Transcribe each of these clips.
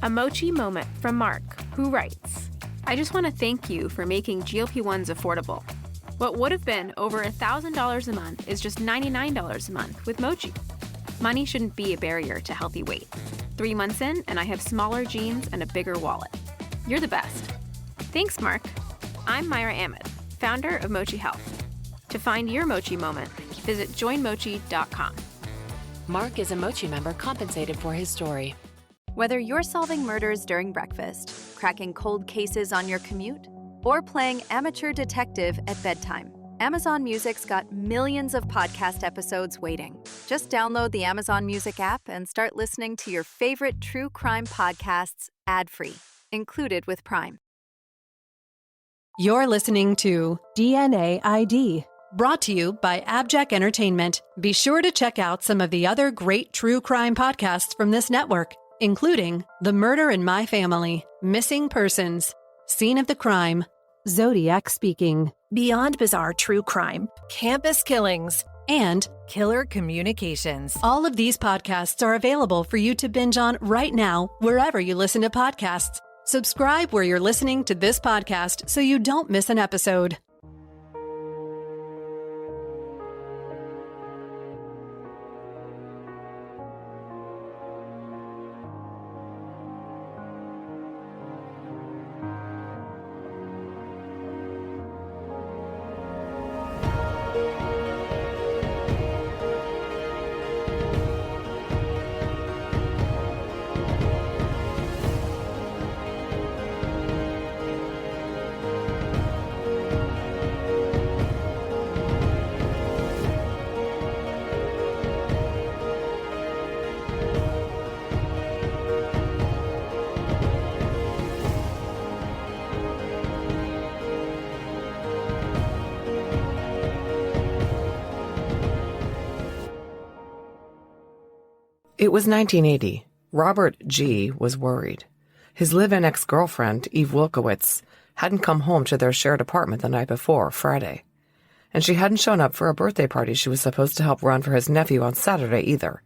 A mochi moment from Mark, who writes, I just want to thank you for making GLP-1s affordable. What would have been over $1,000 a month is just $99 a month with Mochi. Money shouldn't be a barrier to healthy weight. 3 months in, and I have smaller jeans and a bigger wallet. You're the best. Thanks, Mark. I'm Myra Ahmed, founder of Mochi Health. To find your Mochi moment, visit joinmochi.com. Mark is a Mochi member compensated for his story. Whether you're solving murders during breakfast, cracking cold cases on your commute, or playing amateur detective at bedtime, Amazon Music's got millions of podcast episodes waiting. Just download the Amazon Music app and start listening to your favorite true crime podcasts ad-free, included with Prime. You're listening to DNA ID, brought to you by AbJack Entertainment. Be sure to check out some of the other great true crime podcasts from this network, including The Murder in My Family, Missing Persons, Scene of the Crime, Zodiac Speaking, Beyond Bizarre True Crime, Campus Killings, and Killer Communications. All of these podcasts are available for you to binge on right now, wherever you listen to podcasts. Subscribe where you're listening to this podcast so you don't miss an episode. It was 1980. Robert G. was worried. His live-in ex-girlfriend, Eve Wilkowitz, hadn't come home to their shared apartment the night before, Friday. And she hadn't shown up for a birthday party she was supposed to help run for his nephew on Saturday either.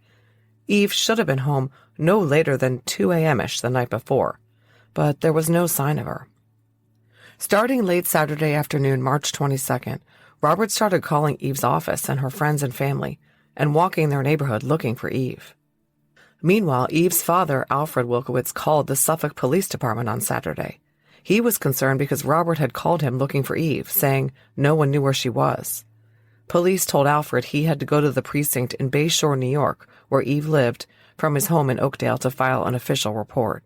Eve should have been home no later than 2 a.m.-ish the night before, but there was no sign of her. Starting late Saturday afternoon, March 22nd, Robert started calling Eve's office and her friends and family and walking their neighborhood looking for Eve. Meanwhile, Eve's father, Alfred Wilkowitz, called the Suffolk Police Department on Saturday. He was concerned because Robert had called him looking for Eve, saying no one knew where she was. Police told Alfred he had to go to the precinct in Bay Shore, New York, where Eve lived, from his home in Oakdale to file an official report.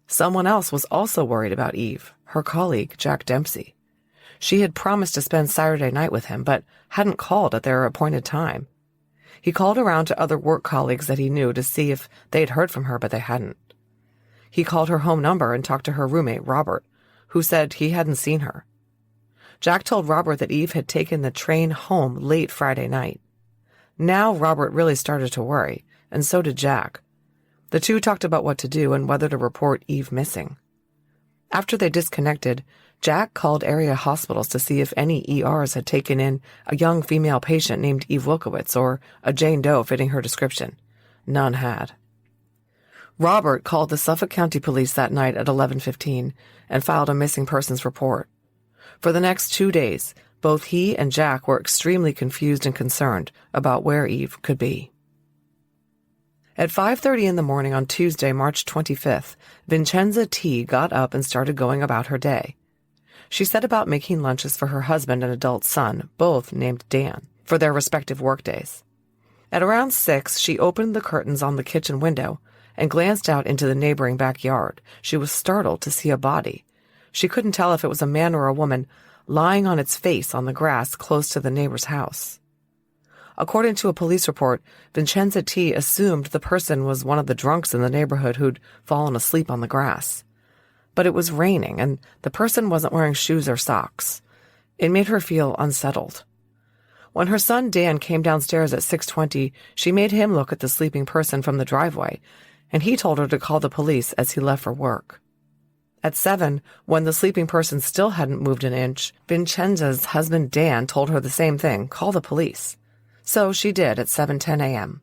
Someone else was also worried about Eve, her colleague, Jack Dempsey. She had promised to spend Saturday night with him, but hadn't called at their appointed time. He called around to other work colleagues that he knew to see if they'd heard from her, but they hadn't. He called her home number and talked to her roommate, Robert, who said he hadn't seen her. Jack told Robert that Eve had taken the train home late Friday night. Now Robert really started to worry, and so did Jack. The two talked about what to do and whether to report Eve missing. After they disconnected, Jack called area hospitals to see if any ERs had taken in a young female patient named Eve Wilkowitz or a Jane Doe fitting her description. None had. Robert called the Suffolk County Police that night at 11:15 and filed a missing persons report. For the next 2 days, both he and Jack were extremely confused and concerned about where Eve could be. At 5:30 in the morning on Tuesday, March 25th, Vincenza T. got up and started going about her day. She set about making lunches for her husband and adult son, both named Dan, for their respective workdays. At around 6, she opened the curtains on the kitchen window and glanced out into the neighboring backyard. She was startled to see a body. She couldn't tell if it was a man or a woman lying on its face on the grass close to the neighbor's house. According to a police report, Vincenza T. assumed the person was one of the drunks in the neighborhood who'd fallen asleep on the grass. But it was raining, and the person wasn't wearing shoes or socks. It made her feel unsettled. When her son Dan came downstairs at 6:20, she made him look at the sleeping person from the driveway, and he told her to call the police as he left for work. At 7, when the sleeping person still hadn't moved an inch, Vincenza's husband Dan told her the same thing, call the police. So she did at 7:10 a.m.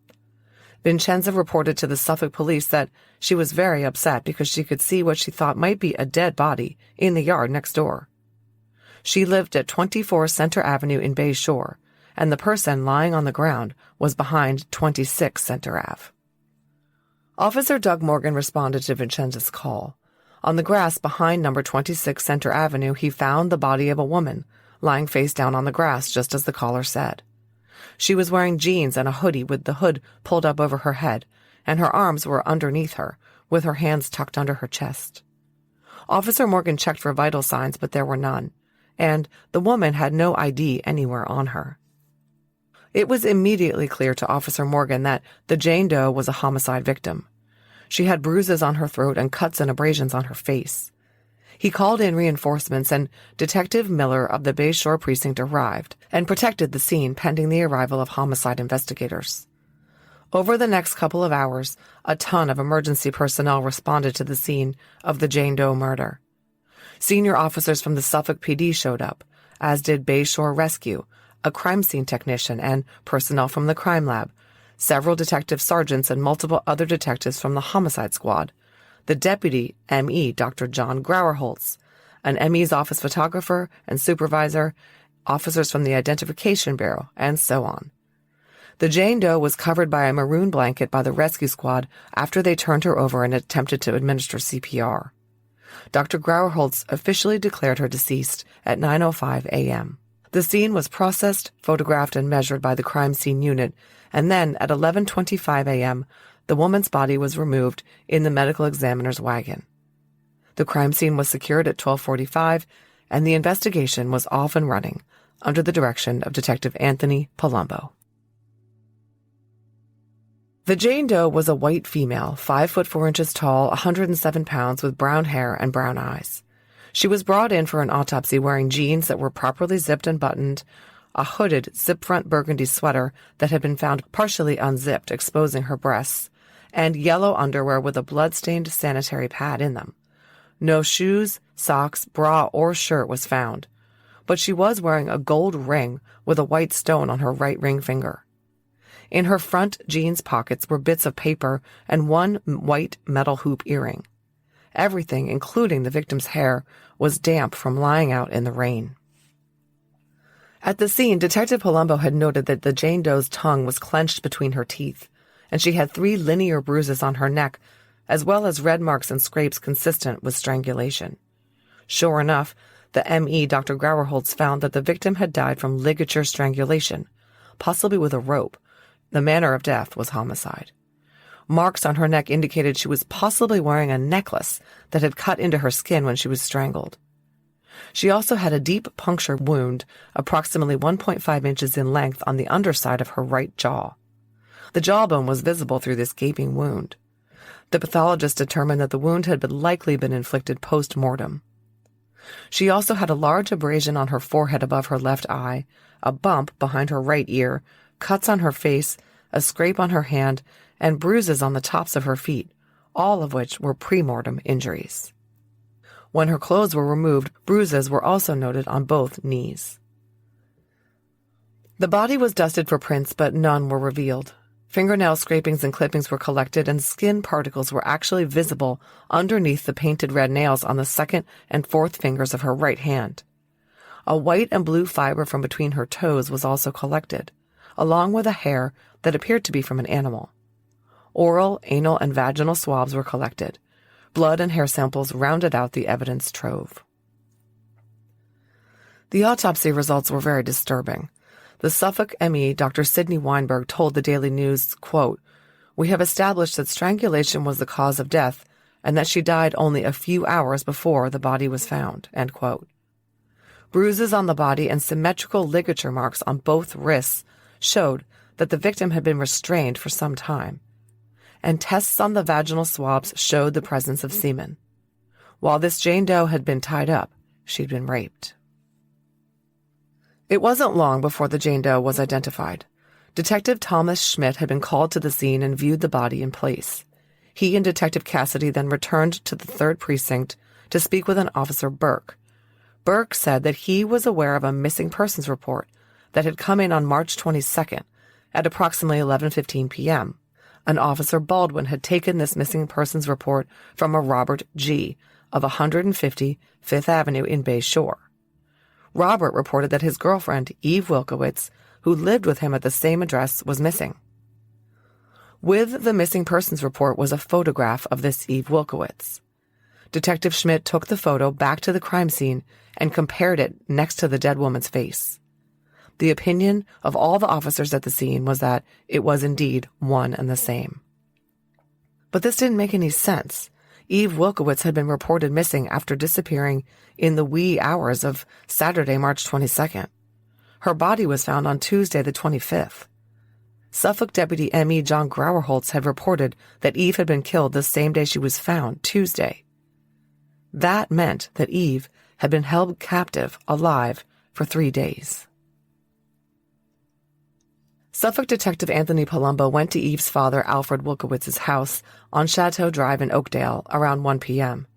Vincenza reported to the Suffolk police that she was very upset because she could see what she thought might be a dead body in the yard next door. She lived at 24 Center Avenue in Bay Shore, and the person lying on the ground was behind 26 Center Ave. Officer Doug Morgan responded to Vincenza's call. On the grass behind number 26 Center Avenue, he found the body of a woman lying face down on the grass, just as the caller said. She was wearing jeans and a hoodie with the hood pulled up over her head, and her arms were underneath her, with her hands tucked under her chest. Officer Morgan checked for vital signs, but there were none, and the woman had no ID anywhere on her. It was immediately clear to Officer Morgan that the Jane Doe was a homicide victim. She had bruises on her throat and cuts and abrasions on her face. He called in reinforcements, and Detective Miller of the Bay Shore Precinct arrived and protected the scene pending the arrival of homicide investigators. Over the next couple of hours, a ton of emergency personnel responded to the scene of the Jane Doe murder. Senior officers from the Suffolk PD showed up, as did Bay Shore Rescue, a crime scene technician, and personnel from the crime lab, several detective sergeants, and multiple other detectives from the homicide squad, the deputy M.E. Dr. John Grauerholtz, an M.E.'s office photographer and supervisor, officers from the Identification Bureau, and so on. The Jane Doe was covered by a maroon blanket by the rescue squad after they turned her over and attempted to administer CPR. Dr. Grauerholtz officially declared her deceased at 9:05 a.m. The scene was processed, photographed, and measured by the crime scene unit, and then at 11:25 a.m., the woman's body was removed in the medical examiner's wagon. The crime scene was secured at 12:45, and the investigation was off and running under the direction of Detective Anthony Palumbo. The Jane Doe was a white female, 5 foot 4 inches tall, 107 pounds, with brown hair and brown eyes. She was brought in for an autopsy wearing jeans that were properly zipped and buttoned, a hooded zip-front burgundy sweater that had been found partially unzipped, exposing her breasts, and yellow underwear with a blood-stained sanitary pad in them. No shoes, socks, bra, or shirt was found, but she was wearing a gold ring with a white stone on her right ring finger. In her front jeans pockets were bits of paper and one white metal hoop earring. Everything, including the victim's hair, was damp from lying out in the rain. At the scene, Detective Palumbo had noted that the Jane Doe's tongue was clenched between her teeth, and she had 3 linear bruises on her neck, as well as red marks and scrapes consistent with strangulation. Sure enough, the M.E. Dr. Grauerholtz found that the victim had died from ligature strangulation, possibly with a rope. The manner of death was homicide. Marks on her neck indicated she was possibly wearing a necklace that had cut into her skin when she was strangled. She also had a deep puncture wound, approximately 1.5 inches in length, on the underside of her right jaw. The jawbone was visible through this gaping wound. The pathologist determined that the wound had likely been inflicted post-mortem. She also had a large abrasion on her forehead above her left eye, a bump behind her right ear, cuts on her face, a scrape on her hand, and bruises on the tops of her feet, all of which were pre-mortem injuries. When her clothes were removed, bruises were also noted on both knees. The body was dusted for prints, but none were revealed. Fingernail scrapings and clippings were collected, and skin particles were actually visible underneath the painted red nails on the 2nd and 4th fingers of her right hand. A white and blue fiber from between her toes was also collected, along with a hair that appeared to be from an animal. Oral, anal, and vaginal swabs were collected. Blood and hair samples rounded out the evidence trove. The autopsy results were very disturbing. The Suffolk M.E., Dr. Sidney Weinberg, told the Daily News, quote, "We have established that strangulation was the cause of death and that she died only a few hours before the body was found," end quote. Bruises on the body and symmetrical ligature marks on both wrists showed that the victim had been restrained for some time, and tests on the vaginal swabs showed the presence of semen. While this Jane Doe had been tied up, she'd been raped. It wasn't long before the Jane Doe was identified. Detective Thomas Schmidt had been called to the scene and viewed the body in place. He and Detective Cassidy then returned to the 3rd Precinct to speak with an Officer Burke. Burke said that he was aware of a missing persons report that had come in on March 22nd at approximately 11:15 p.m. An officer, Baldwin, had taken this missing persons report from a Robert G. of 150 Fifth Avenue in Bay Shore. Robert reported that his girlfriend, Eve Wilkowitz, who lived with him at the same address, was missing. With the missing persons report was a photograph of this Eve Wilkowitz. Detective Schmidt took the photo back to the crime scene and compared it next to the dead woman's face. The opinion of all the officers at the scene was that it was indeed one and the same. But this didn't make any sense. Eve Wilkowitz had been reported missing after disappearing in the wee hours of Saturday, March 22nd. Her body was found on Tuesday, the 25th. Suffolk Deputy M.E. John Grauerholtz had reported that Eve had been killed the same day she was found, Tuesday. That meant that Eve had been held captive, alive, for 3 days. Suffolk Detective Anthony Palumbo went to Eve's father, Alfred Wilkowitz's house on Chateau Drive in Oakdale around 1 p.m.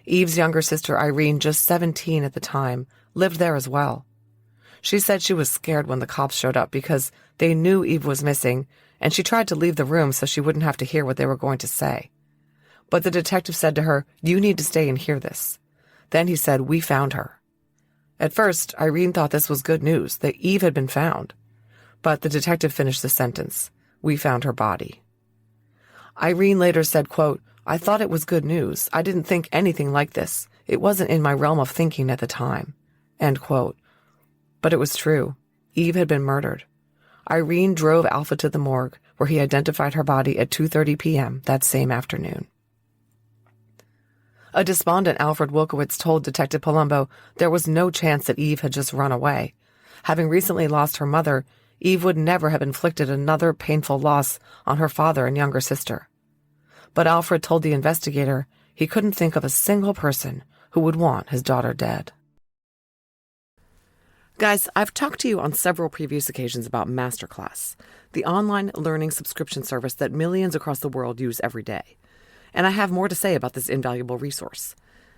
Eve's younger sister, Irene, just 17 at the time, lived there as well. She said she was scared when the cops showed up because they knew Eve was missing, and she tried to leave the room so she wouldn't have to hear what they were going to say. But the detective said to her, "You need to stay and hear this." Then he said, "We found her." At first, Irene thought this was good news, that Eve had been found. But the detective finished the sentence, "We found her body." Irene later said, quote, "I thought it was good news. I didn't think anything like this. It wasn't in my realm of thinking at the time." End quote. But it was true. Eve had been murdered. Irene drove Alpha to the morgue, where he identified her body at 2:30 p.m. that same afternoon. A despondent Alfred Wilkowitz told Detective Palumbo there was no chance that Eve had just run away. Having recently lost her mother, Eve would never have inflicted another painful loss on her father and younger sister. But Alfred told the investigator he couldn't think of a single person who would want his daughter dead. Guys, I've talked to you on several previous occasions about Masterclass, the online learning subscription service that millions across the world use every day. And I have more to say about this invaluable resource.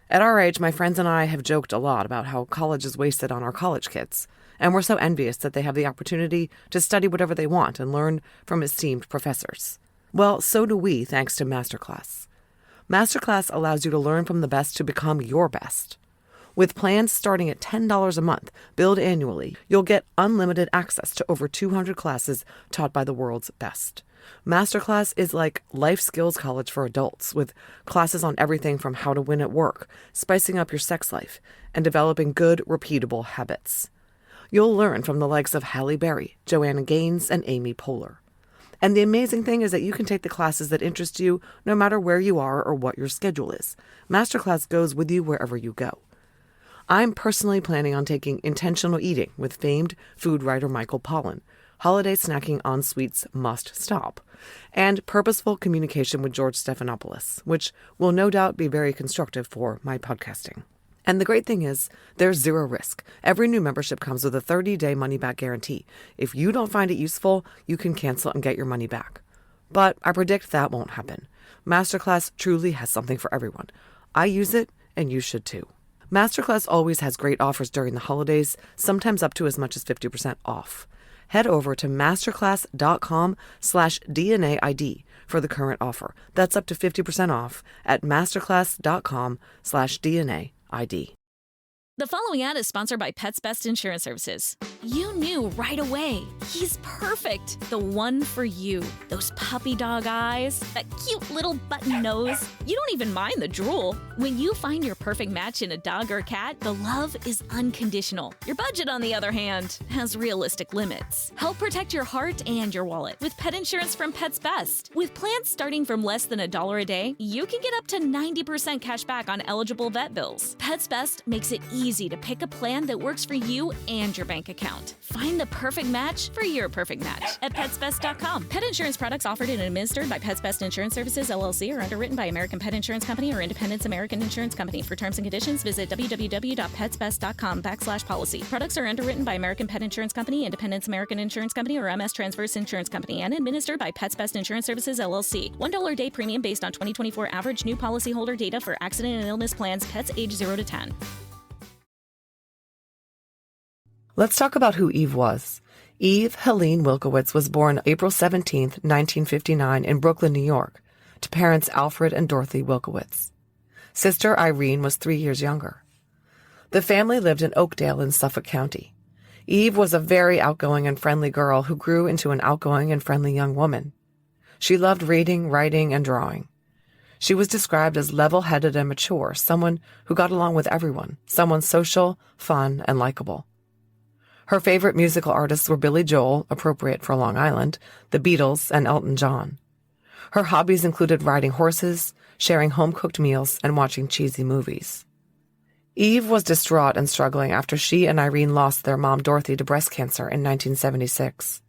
At our age, my friends and I have joked a lot about how college is wasted on our college kids, and we're so envious that they have the opportunity to study whatever they want and learn from esteemed professors. Well, so do we, thanks to Masterclass. Masterclass allows you to learn from the best to become your best. With plans starting at $10 a month, billed annually, you'll get unlimited access to over 200 classes taught by the world's best. Masterclass is like life skills college for adults, with classes on everything from how to win at work, spicing up your sex life, and developing good, repeatable habits. You'll learn from the likes of Halle Berry, Joanna Gaines, and Amy Poehler. And the amazing thing is that you can take the classes that interest you no matter where you are or what your schedule is. Masterclass goes with you wherever you go. I'm personally planning on taking Intentional Eating with famed food writer Michael Pollan, Holiday Snacking on Sweets Must Stop, and Purposeful Communication with George Stephanopoulos, which will no doubt be very constructive for my podcasting. And the great thing is, there's zero risk. Every new membership comes with a 30-day money-back guarantee. If you don't find it useful, you can cancel and get your money back. But I predict that won't happen. Masterclass truly has something for everyone. I use it, and you should too. Masterclass always has great offers during the holidays, sometimes up to as much as 50% off. Head over to masterclass.com/DNAID for the current offer. That's up to 50% off at masterclass.com/DNAID. The following ad is sponsored by Pets Best Insurance Services. You knew right away. He's perfect. The one for you. Those puppy dog eyes, that cute little button nose. You don't even mind the drool. When you find your perfect match in a dog or cat, the love is unconditional. Your budget, on the other hand, has realistic limits. Help protect your heart and your wallet with pet insurance from Pets Best. With plans starting from less than $1 a day, you can get up to 90% cash back on eligible vet bills. Pets Best makes it easy to pick a plan that works for you and your bank account. Find the perfect match for your perfect match at PetsBest.com. Pet insurance products offered and administered by Pets Best Insurance Services, LLC, are underwritten by American Pet Insurance Company or Independence American Insurance Company. For terms and conditions, visit www.petsbest.com/policy. Products are underwritten by American Pet Insurance Company, Independence American Insurance Company, or MS Transverse Insurance Company, and administered by Pets Best Insurance Services, LLC. $1 a day premium based on 2024 average new policyholder data for accident and illness plans, pets age 0 to 10. Let's talk about who Eve was. Eve Helene Wilkowitz was born April 17, 1959 in Brooklyn, New York, to parents Alfred and Dorothy Wilkowitz. Sister Irene was 3 years younger. The family lived in Oakdale in Suffolk County. Eve was a very outgoing and friendly girl who grew into an outgoing and friendly young woman. She loved reading, writing, and drawing. She was described as level-headed and mature, someone who got along with everyone, someone social, fun, and likable. Her favorite musical artists were Billy Joel, appropriate for Long Island, the Beatles, and Elton John. Her hobbies included riding horses, sharing home-cooked meals, and watching cheesy movies. Eve was distraught and struggling after she and Irene lost their mom Dorothy to breast cancer in 1976.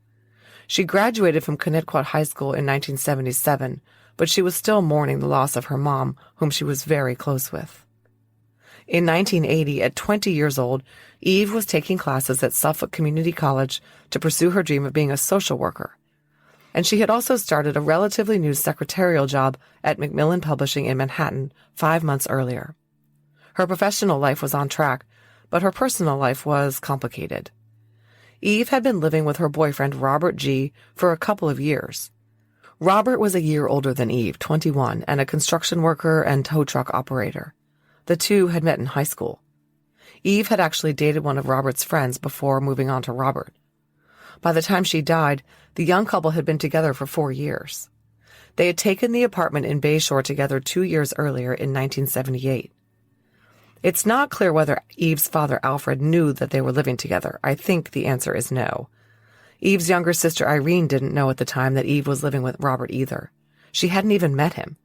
She graduated from Connecticut High School in 1977, but she was still mourning the loss of her mom, whom she was very close with. In 1980, at 20 years old, Eve was taking classes at Suffolk Community College to pursue her dream of being a social worker. And she had also started a relatively new secretarial job at Macmillan Publishing in Manhattan 5 months earlier. Her professional life was on track, but her personal life was complicated. Eve had been living with her boyfriend, Robert G., for a couple of years. Robert was a year older than Eve, 21, and a construction worker and tow truck operator. The two had met in high school. Eve had actually dated one of Robert's friends before moving on to Robert. By the time she died, the young couple had been together for 4 years. They had taken the apartment in Bayshore together 2 years earlier in 1978. It's not clear whether Eve's father, Alfred, knew that they were living together. I think the answer is no. Eve's younger sister, Irene, didn't know at the time that Eve was living with Robert either. She hadn't even met him.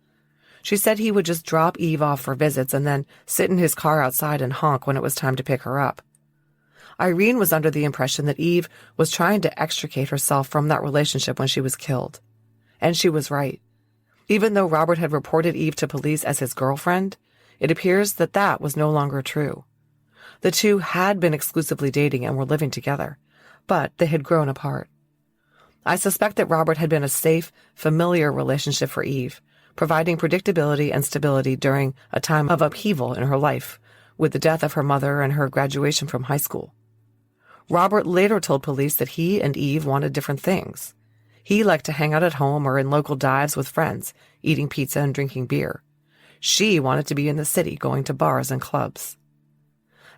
She said he would just drop Eve off for visits and then sit in his car outside and honk when it was time to pick her up. Irene was under the impression that Eve was trying to extricate herself from that relationship when she was killed. And she was right. Even though Robert had reported Eve to police as his girlfriend, it appears that that was no longer true. The two had been exclusively dating and were living together, but they had grown apart. I suspect that Robert had been a safe, familiar relationship for Eve, providing predictability and stability during a time of upheaval in her life, with the death of her mother and her graduation from high school. Robert later told police that he and Eve wanted different things. He liked to hang out at home or in local dives with friends, eating pizza and drinking beer. She wanted to be in the city, going to bars and clubs.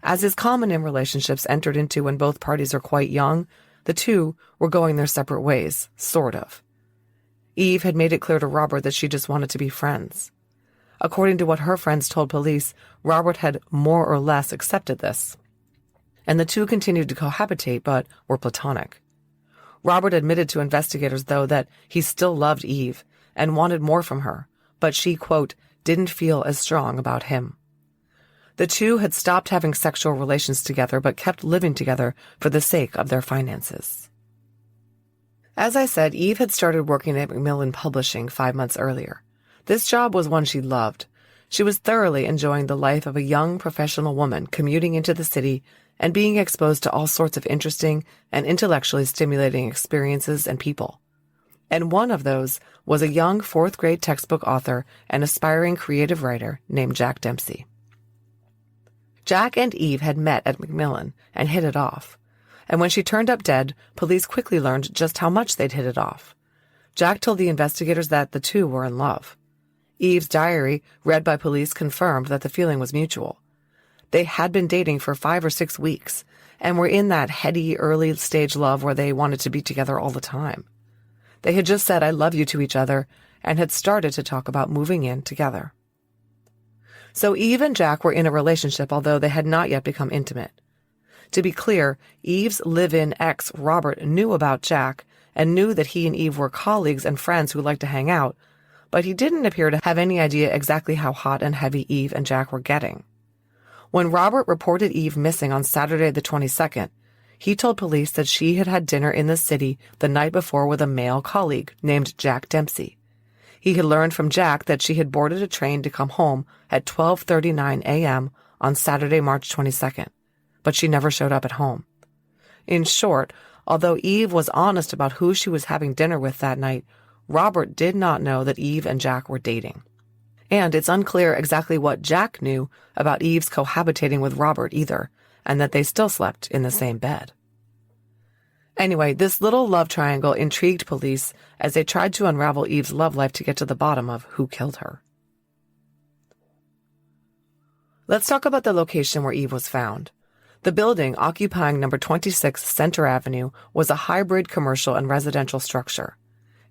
As is common in relationships entered into when both parties are quite young, the two were going their separate ways, sort of. Eve had made it clear to Robert that she just wanted to be friends. According to what her friends told police, Robert had more or less accepted this. And the two continued to cohabitate, but were platonic. Robert admitted to investigators, though, that he still loved Eve and wanted more from her, but she, quote, didn't feel as strong about him. The two had stopped having sexual relations together but kept living together for the sake of their finances. As I said, Eve had started working at Macmillan Publishing 5 months earlier. This job was one she loved. She was thoroughly enjoying the life of a young professional woman commuting into the city and being exposed to all sorts of interesting and intellectually stimulating experiences and people. And one of those was a young 4th-grade textbook author and aspiring creative writer named Jack Dempsey. Jack and Eve had met at Macmillan and hit it off. And when she turned up dead, police quickly learned just how much they'd hit it off. Jack told the investigators that the two were in love. Eve's diary, read by police, confirmed that the feeling was mutual. They had been dating for 5 or 6 weeks and were in that heady, early-stage love where they wanted to be together all the time. They had just said, "I love you" to each other and had started to talk about moving in together. So Eve and Jack were in a relationship, although they had not yet become intimate. To be clear, Eve's live-in ex, Robert, knew about Jack and knew that he and Eve were colleagues and friends who liked to hang out, but he didn't appear to have any idea exactly how hot and heavy Eve and Jack were getting. When Robert reported Eve missing on Saturday the 22nd, he told police that she had had dinner in the city the night before with a male colleague named Jack Dempsey. He had learned from Jack that she had boarded a train to come home at 12:39 a.m. on Saturday, March 22nd, but she never showed up at home. In short, although Eve was honest about who she was having dinner with that night, Robert did not know that Eve and Jack were dating. And it's unclear exactly what Jack knew about Eve's cohabitating with Robert either, and that they still slept in the same bed. Anyway, this little love triangle intrigued police as they tried to unravel Eve's love life to get to the bottom of who killed her. Let's talk about the location where Eve was found. The building occupying number 26 Center Avenue was a hybrid commercial and residential structure.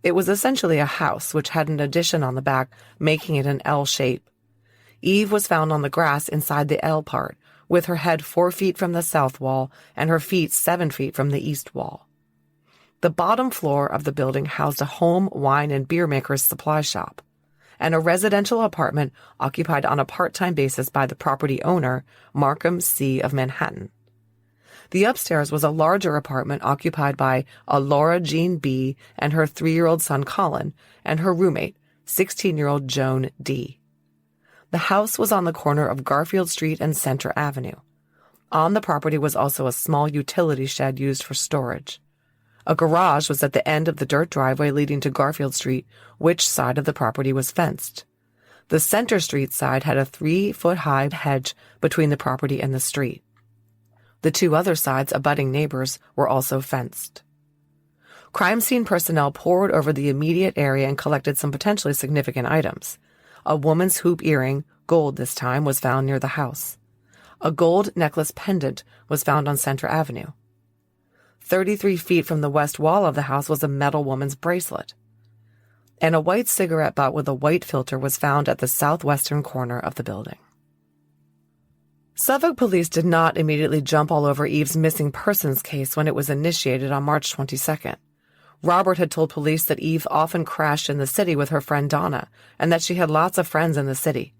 It was essentially a house which had an addition on the back, making it an L shape. Eve was found on the grass inside the L part, with her head 4 feet from the south wall and her feet 7 feet from the east wall. The bottom floor of the building housed a home, wine, and beer maker's supply shop, and a residential apartment occupied on a part-time basis by the property owner, Markham C. of Manhattan. The upstairs was a larger apartment occupied by a Laura Jean B. and her 3-year-old son Colin, and her roommate, 16-year-old Joan D. The house was on the corner of Garfield Street and Center Avenue. On the property was also a small utility shed used for storage. A garage was at the end of the dirt driveway leading to Garfield Street, which side of the property was fenced. The Center Street side had a 3-foot-high hedge between the property and the street. The 2 other sides, abutting neighbors, were also fenced. Crime scene personnel poured over the immediate area and collected some potentially significant items. A woman's hoop earring, gold this time, was found near the house. A gold necklace pendant was found on Center Avenue. 33 feet from the west wall of the house was a metal woman's bracelet. And a white cigarette butt with a white filter was found at the southwestern corner of the building. Suffolk police did not immediately jump all over Eve's missing persons case when it was initiated on March 22nd. Robert had told police that Eve often crashed in the city with her friend Donna, and that she had lots of friends in the city.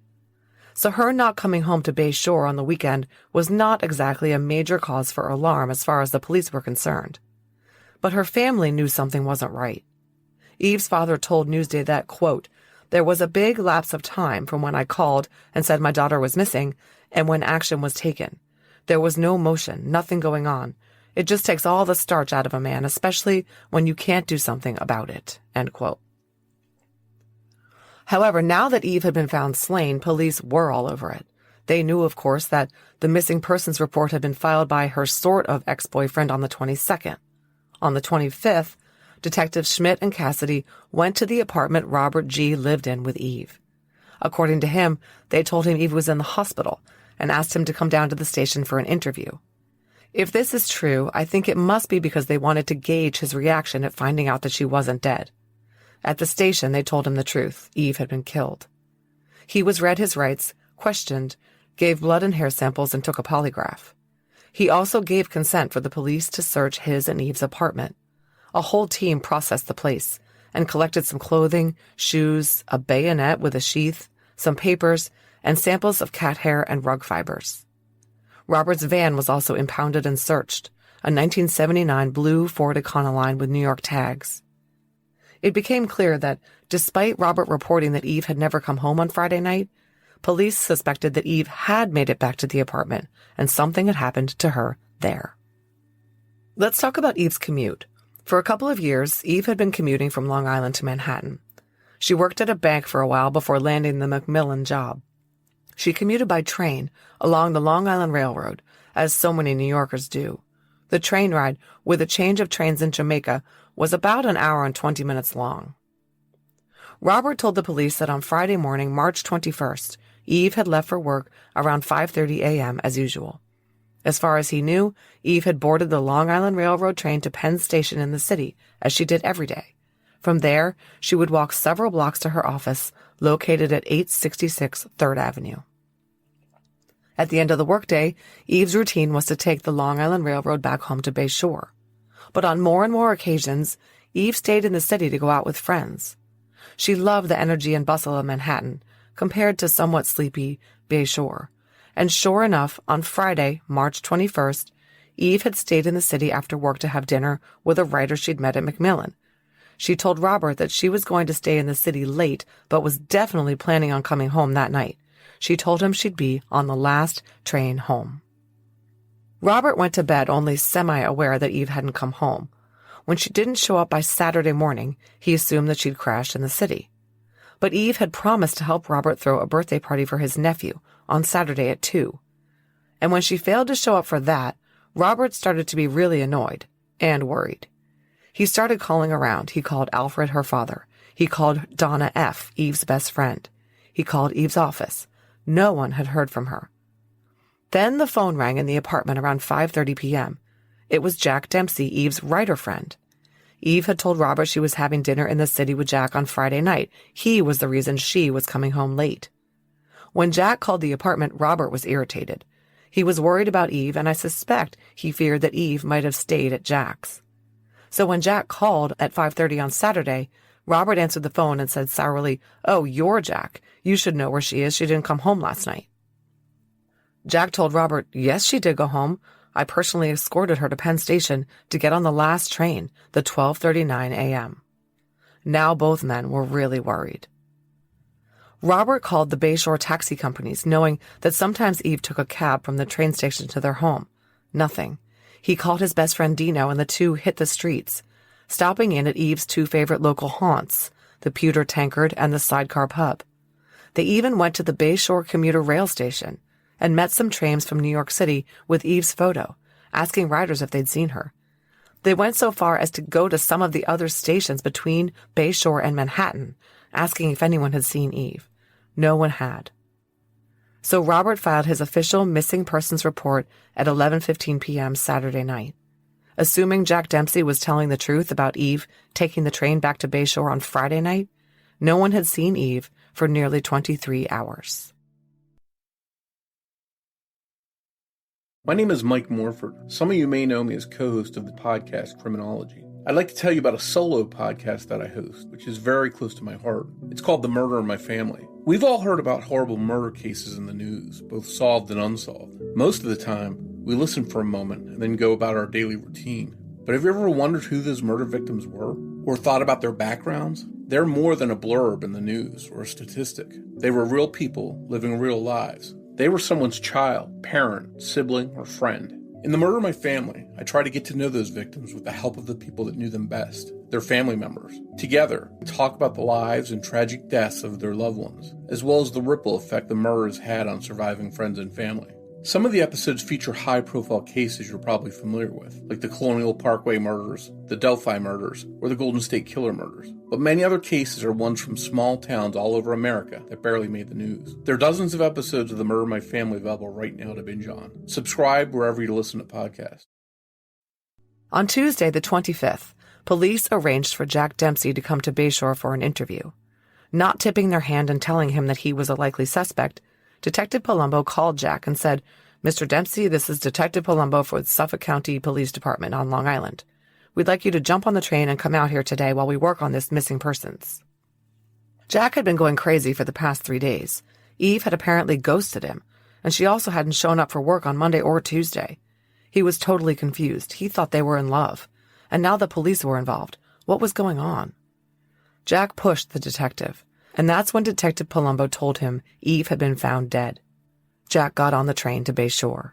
So her not coming home to Bay Shore on the weekend was not exactly a major cause for alarm as far as the police were concerned. But her family knew something wasn't right. Eve's father told Newsday that, quote, "There was a big lapse of time from when I called and said my daughter was missing and when action was taken. There was no motion, nothing going on. It just takes all the starch out of a man, especially when you can't do something about it," end quote. However, now that Eve had been found slain, police were all over it. They knew, of course, that the missing persons report had been filed by her sort of ex-boyfriend on the 22nd. On the 25th, Detectives Schmidt and Cassidy went to the apartment Robert G. lived in with Eve. According to him, they told him Eve was in the hospital and asked him to come down to the station for an interview. If this is true, I think it must be because they wanted to gauge his reaction at finding out that she wasn't dead. At the station, they told him the truth. Eve had been killed. He was read his rights, questioned, gave blood and hair samples, and took a polygraph. He also gave consent for the police to search his and Eve's apartment. A whole team processed the place and collected some clothing, shoes, a bayonet with a sheath, some papers, and samples of cat hair and rug fibers. Robert's van was also impounded and searched, a 1979 blue Ford Econoline with New York tags. It became clear that, despite Robert reporting that Eve had never come home on Friday night, police suspected that Eve had made it back to the apartment and something had happened to her there. Let's talk about Eve's commute. For a couple of years, Eve had been commuting from Long Island to Manhattan. She worked at a bank for a while before landing the Macmillan job. She commuted by train along the Long Island Railroad, as so many New Yorkers do. The train ride, with a change of trains in Jamaica, was about an hour and 20 minutes long. Robert told the police that on Friday morning, March 21st, Eve had left for work around 5:30 a.m. as usual. As far as he knew, Eve had boarded the Long Island Railroad train to Penn Station in the city, as she did every day. From there, she would walk several blocks to her office, located at 866 3rd Avenue. At the end of the workday, Eve's routine was to take the Long Island Railroad back home to Bay Shore. But on more and more occasions, Eve stayed in the city to go out with friends. She loved the energy and bustle of Manhattan, compared to somewhat sleepy Bay Shore. And sure enough, on Friday, March 21st, Eve had stayed in the city after work to have dinner with a writer she'd met at Macmillan. She told Robert that she was going to stay in the city late, but was definitely planning on coming home that night. She told him she'd be on the last train home. Robert went to bed only semi-aware that Eve hadn't come home. When she didn't show up by Saturday morning, he assumed that she'd crashed in the city. But Eve had promised to help Robert throw a birthday party for his nephew on Saturday at 2. And when she failed to show up for that, Robert started to be really annoyed and worried. He started calling around. He called Alfred, her father. He called Donna F., Eve's best friend. He called Eve's office. No one had heard from her. Then the phone rang in the apartment around 5:30 p.m. It was Jack Dempsey, Eve's writer friend. Eve had told Robert she was having dinner in the city with Jack on Friday night. He was the reason she was coming home late. When Jack called the apartment, Robert was irritated. He was worried about Eve, and I suspect he feared that Eve might have stayed at Jack's. So when Jack called at 5:30 on Saturday, Robert answered the phone and said sourly, "Oh, you're Jack. You should know where she is. She didn't come home last night." Jack told Robert, "Yes, she did go home. I personally escorted her to Penn Station to get on the last train, the 12:39 a.m. Now both men were really worried. Robert called the Bayshore taxi companies, knowing that sometimes Eve took a cab from the train station to their home. Nothing. He called his best friend Dino, and the two hit the streets, stopping in at Eve's two favorite local haunts, the Pewter Tankard and the Sidecar Pub. They even went to the Bayshore commuter rail station and met some trains from New York City with Eve's photo, asking riders if they'd seen her. They went so far as to go to some of the other stations between Bayshore and Manhattan, asking if anyone had seen Eve. No one had. So Robert filed his official missing persons report at 11:15 p.m. Saturday night. Assuming Jack Dempsey was telling the truth about Eve taking the train back to Bayshore on Friday night, no one had seen Eve for nearly 23 hours. My name is Mike Morford. Some of you may know me as co-host of the podcast Criminology. I'd like to tell you about a solo podcast that I host, which is very close to my heart. It's called The Murder in My Family. We've all heard about horrible murder cases in the news, both solved and unsolved. Most of the time, we listen for a moment and then go about our daily routine. But have you ever wondered who those murder victims were? Or thought about their backgrounds? They're more than a blurb in the news or a statistic. They were real people living real lives. They were someone's child, parent, sibling, or friend. In The Murder in My Family, I try to get to know those victims with the help of the people that knew them best, their family members. Together, we talk about the lives and tragic deaths of their loved ones, as well as the ripple effect the murders had on surviving friends and family. Some of the episodes feature high-profile cases you're probably familiar with, like the Colonial Parkway murders, the Delphi murders, or the Golden State Killer murders. But many other cases are ones from small towns all over America that barely made the news. There are dozens of episodes of The Murder in My Family available right now to binge on. Subscribe wherever you listen to podcasts. On Tuesday, the 25th, police arranged for Jack Dempsey to come to Bayshore for an interview. Not tipping their hand and telling him that he was a likely suspect, Detective Palumbo called Jack and said, "Mr. Dempsey, this is Detective Palumbo for the Suffolk County Police Department on Long Island. We'd like you to jump on the train and come out here today while we work on this missing persons." Jack had been going crazy for the past 3 days. Eve had apparently ghosted him, and she also hadn't shown up for work on Monday or Tuesday. He was totally confused. He thought they were in love, and now the police were involved. What was going on? Jack pushed the detective, and that's when Detective Palumbo told him Eve had been found dead. Jack got on the train to Bayshore.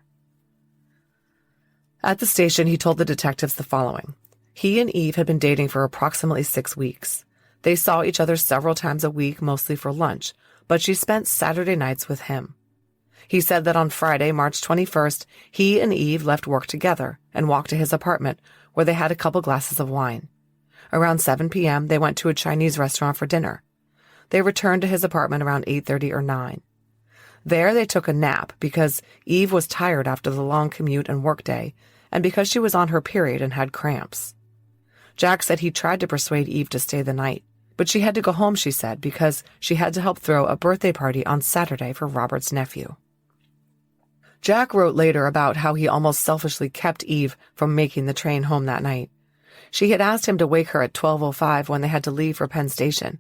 At the station, he told the detectives the following. He and Eve had been dating for approximately 6 weeks. They saw each other several times a week, mostly for lunch, but she spent Saturday nights with him. He said that on Friday, March 21st, he and Eve left work together and walked to his apartment, where they had a couple glasses of wine. Around 7 p.m., they went to a Chinese restaurant for dinner. They returned to his apartment around 8:30 or 9. There they took a nap because Eve was tired after the long commute and workday, and because she was on her period and had cramps. Jack said he tried to persuade Eve to stay the night, but she had to go home, she said, because she had to help throw a birthday party on Saturday for Robert's nephew. Jack wrote later about how he almost selfishly kept Eve from making the train home that night. She had asked him to wake her at 12:05 when they had to leave for Penn Station,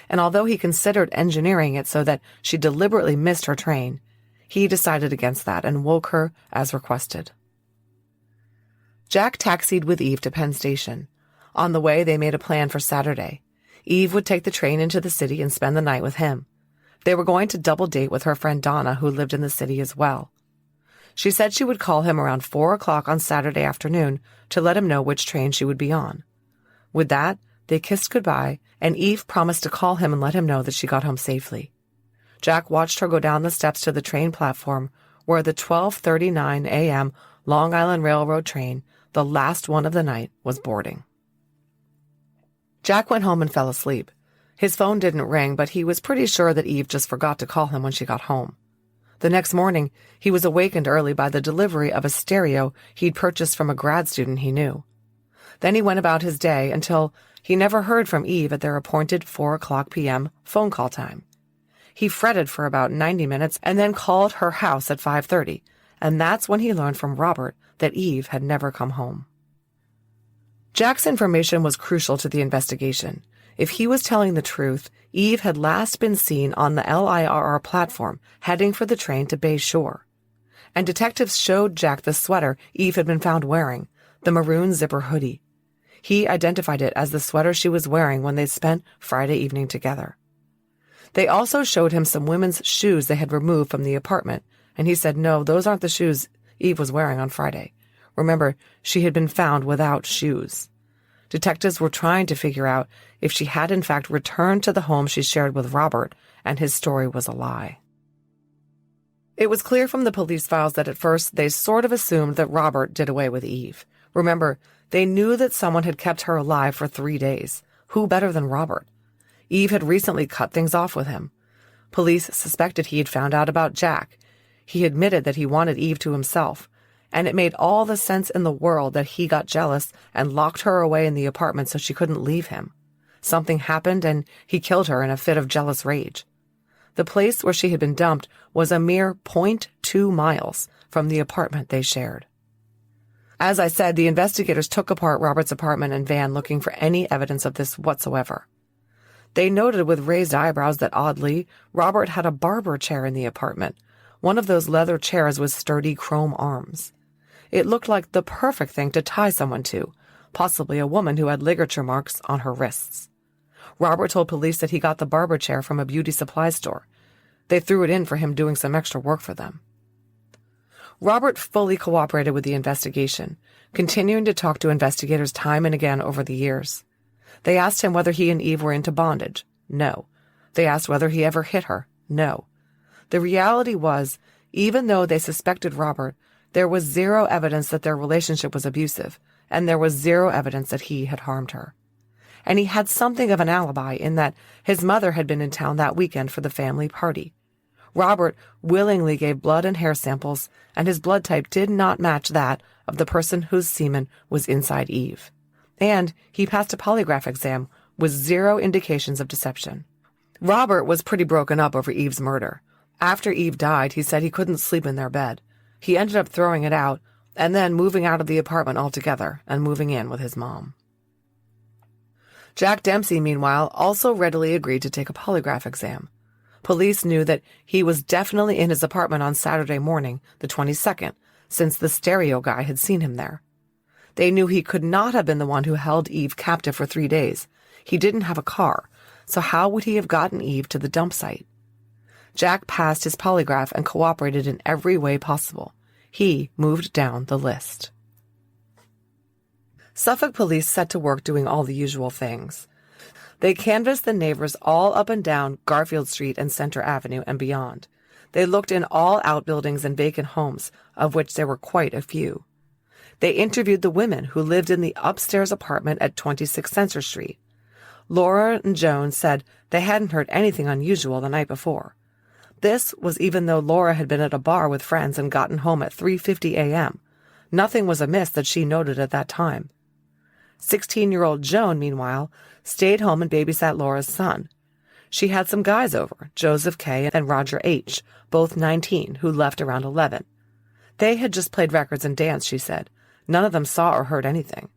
and although he considered engineering it so that she deliberately missed her train, he decided against that and woke her as requested. Jack taxied with Eve to Penn Station. On the way, they made a plan for Saturday. Eve would take the train into the city and spend the night with him. They were going to double date with her friend Donna, who lived in the city as well. She said she would call him around 4 o'clock on Saturday afternoon to let him know which train she would be on. With that, they kissed goodbye, and Eve promised to call him and let him know that she got home safely. Jack watched her go down the steps to the train platform, where the 12:39 a.m. Long Island Railroad train, the last one of the night, was boarding. Jack went home and fell asleep. His phone didn't ring, but he was pretty sure that Eve just forgot to call him when she got home. The next morning, he was awakened early by the delivery of a stereo he'd purchased from a grad student he knew. Then he went about his day until he never heard from Eve at their appointed 4:00 p.m. phone call time. He fretted for about 90 minutes and then called her house at 5:30, and that's when he learned from Robert that Eve had never come home. Jack's information was crucial to the investigation. If he was telling the truth, Eve had last been seen on the LIRR platform, heading for the train to Bay Shore. And detectives showed Jack the sweater Eve had been found wearing, the maroon zipper hoodie. He identified it as the sweater she was wearing when they spent Friday evening together. They also showed him some women's shoes they had removed from the apartment, and he said, no, those aren't the shoes Eve was wearing on Friday. Remember, she had been found without shoes. Detectives were trying to figure out if she had in fact returned to the home she shared with Robert, and his story was a lie. It was clear from the police files that at first they sort of assumed that Robert did away with Eve. Remember, they knew that someone had kept her alive for 3 days. Who better than Robert? Eve had recently cut things off with him. Police suspected he had found out about Jack. He admitted that he wanted Eve to himself, and it made all the sense in the world that he got jealous and locked her away in the apartment so she couldn't leave him. Something happened, and he killed her in a fit of jealous rage. The place where she had been dumped was a mere 0.2 miles from the apartment they shared. As I said, the investigators took apart Robert's apartment and van looking for any evidence of this whatsoever. They noted with raised eyebrows that oddly, Robert had a barber chair in the apartment, one of those leather chairs with sturdy chrome arms. It looked like the perfect thing to tie someone to, possibly a woman who had ligature marks on her wrists. Robert told police that he got the barber chair from a beauty supply store. They threw it in for him doing some extra work for them. Robert fully cooperated with the investigation, continuing to talk to investigators time and again over the years. They asked him whether he and Eve were into bondage. No. They asked whether he ever hit her. No. The reality was, even though they suspected Robert, there was zero evidence that their relationship was abusive, and there was zero evidence that he had harmed her. And he had something of an alibi in that his mother had been in town that weekend for the family party. Robert willingly gave blood and hair samples, and his blood type did not match that of the person whose semen was inside Eve. And he passed a polygraph exam with zero indications of deception. Robert was pretty broken up over Eve's murder. After Eve died, he said he couldn't sleep in their bed. He ended up throwing it out, and then moving out of the apartment altogether and moving in with his mom. Jack Dempsey, meanwhile, also readily agreed to take a polygraph exam. Police knew that he was definitely in his apartment on Saturday morning, the 22nd, since the stereo guy had seen him there. They knew he could not have been the one who held Eve captive for 3 days. He didn't have a car, so how would he have gotten Eve to the dump site? Jack passed his polygraph and cooperated in every way possible. He moved down the list. Suffolk police set to work doing all the usual things. They canvassed the neighbors all up and down Garfield Street and Center Avenue and beyond. They looked in all outbuildings and vacant homes, of which there were quite a few. They interviewed the women who lived in the upstairs apartment at 26 Censor Street. Laura and Joan said they hadn't heard anything unusual the night before. This was even though Laura had been at a bar with friends and gotten home at 3:50 a.m. Nothing was amiss that she noted at that time. 16-year-old Joan, meanwhile, stayed home and babysat Laura's son. She had some guys over, Joseph K. and Roger H., both 19, who left around 11. They had just played records and danced, she said. None of them saw or heard anything.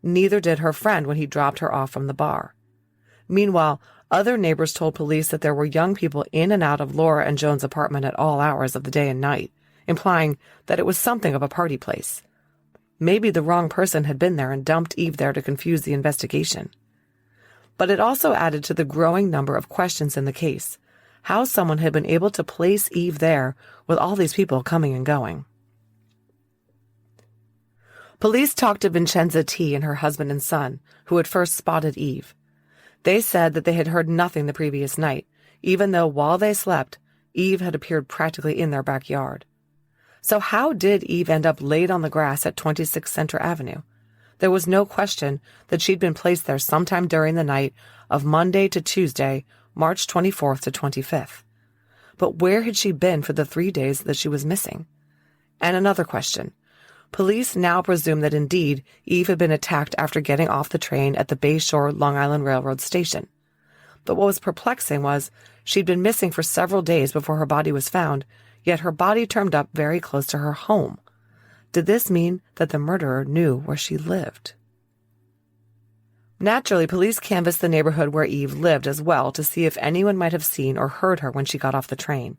Neither did her friend when he dropped her off from the bar. Meanwhile, other neighbors told police that there were young people in and out of Laura and Joan's apartment at all hours of the day and night, implying that it was something of a party place. Maybe the wrong person had been there and dumped Eve there to confuse the investigation. But it also added to the growing number of questions in the case, how someone had been able to place Eve there with all these people coming and going. Police talked to Vincenza T. and her husband and son, who had first spotted Eve. They said that they had heard nothing the previous night, even though while they slept, Eve had appeared practically in their backyard. So how did Eve end up laid on the grass at 26 Center Avenue? There was no question that she'd been placed there sometime during the night of Monday to Tuesday, March 24th to 25th. But where had she been for the 3 days that she was missing? And another question. Police now presume that indeed Eve had been attacked after getting off the train at the Bayshore Long Island Railroad station. But what was perplexing was she'd been missing for several days before her body was found, yet her body turned up very close to her home. Did this mean that the murderer knew where she lived? Naturally, police canvassed the neighborhood where Eve lived as well to see if anyone might have seen or heard her when she got off the train.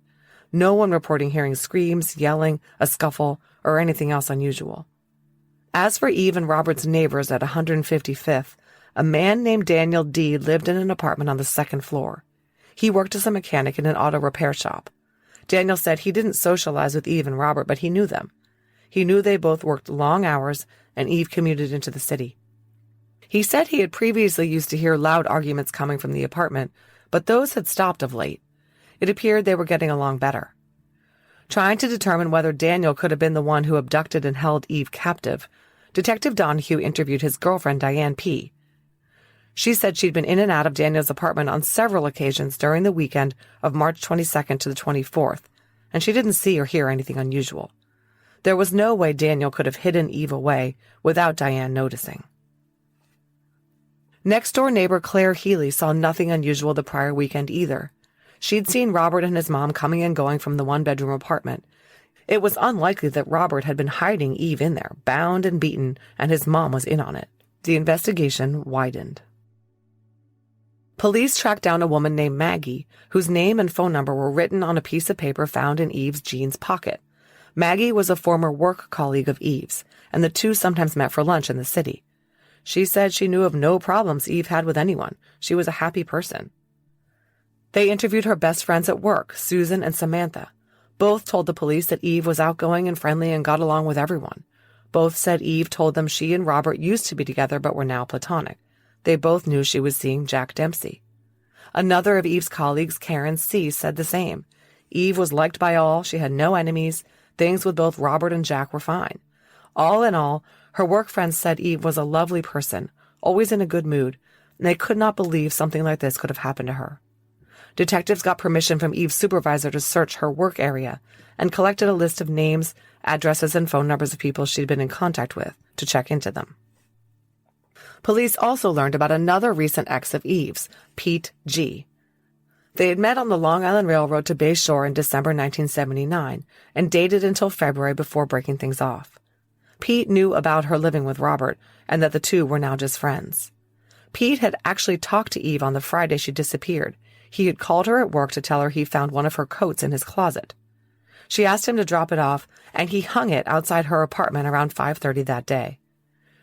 No one reporting hearing screams, yelling, a scuffle, or anything else unusual. As for Eve and Robert's neighbors at 155th, a man named Daniel D. lived in an apartment on the second floor. He worked as a mechanic in an auto repair shop. Daniel said he didn't socialize with Eve and Robert, but he knew them. He knew they both worked long hours, and Eve commuted into the city. He said he had previously used to hear loud arguments coming from the apartment, but those had stopped of late. It appeared they were getting along better. Trying to determine whether Daniel could have been the one who abducted and held Eve captive, Detective Donahue interviewed his girlfriend, Diane P. She said she'd been in and out of Daniel's apartment on several occasions during the weekend of March 22nd to the 24th, and she didn't see or hear anything unusual. There was no way Daniel could have hidden Eve away without Diane noticing. Next-door neighbor Claire Healy saw nothing unusual the prior weekend either. She'd seen Robert and his mom coming and going from the one-bedroom apartment. It was unlikely that Robert had been hiding Eve in there, bound and beaten, and his mom was in on it. The investigation widened. Police tracked down a woman named Maggie, whose name and phone number were written on a piece of paper found in Eve's jeans pocket. Maggie was a former work colleague of Eve's, and the two sometimes met for lunch in the city. She said she knew of no problems Eve had with anyone. She was a happy person. They interviewed her best friends at work, Susan and Samantha. Both told the police that Eve was outgoing and friendly and got along with everyone. Both said Eve told them she and Robert used to be together but were now platonic. They both knew she was seeing Jack Dempsey. Another of Eve's colleagues, Karen C., said the same. Eve was liked by all, she had no enemies, things with both Robert and Jack were fine. All in all, her work friends said Eve was a lovely person, always in a good mood, and they could not believe something like this could have happened to her. Detectives got permission from Eve's supervisor to search her work area and collected a list of names, addresses, and phone numbers of people she'd been in contact with to check into them. Police also learned about another recent ex of Eve's, Pete G. They had met on the Long Island Railroad to Bayshore in December 1979 and dated until February before breaking things off. Pete knew about her living with Robert and that the two were now just friends. Pete had actually talked to Eve on the Friday she disappeared. He had called her at work to tell her he found one of her coats in his closet. She asked him to drop it off, and he hung it outside her apartment around 5:30 that day.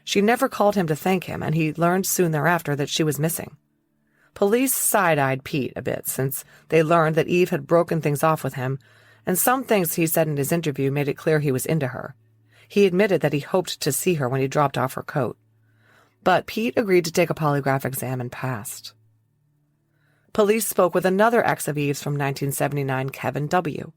She never called him to thank him, and he learned soon thereafter that she was missing. Police side-eyed Pete a bit since they learned that Eve had broken things off with him, and some things he said in his interview made it clear he was into her. He admitted that he hoped to see her when he dropped off her coat. But Pete agreed to take a polygraph exam and passed. Police spoke with another ex of Eve's from 1979, Kevin W.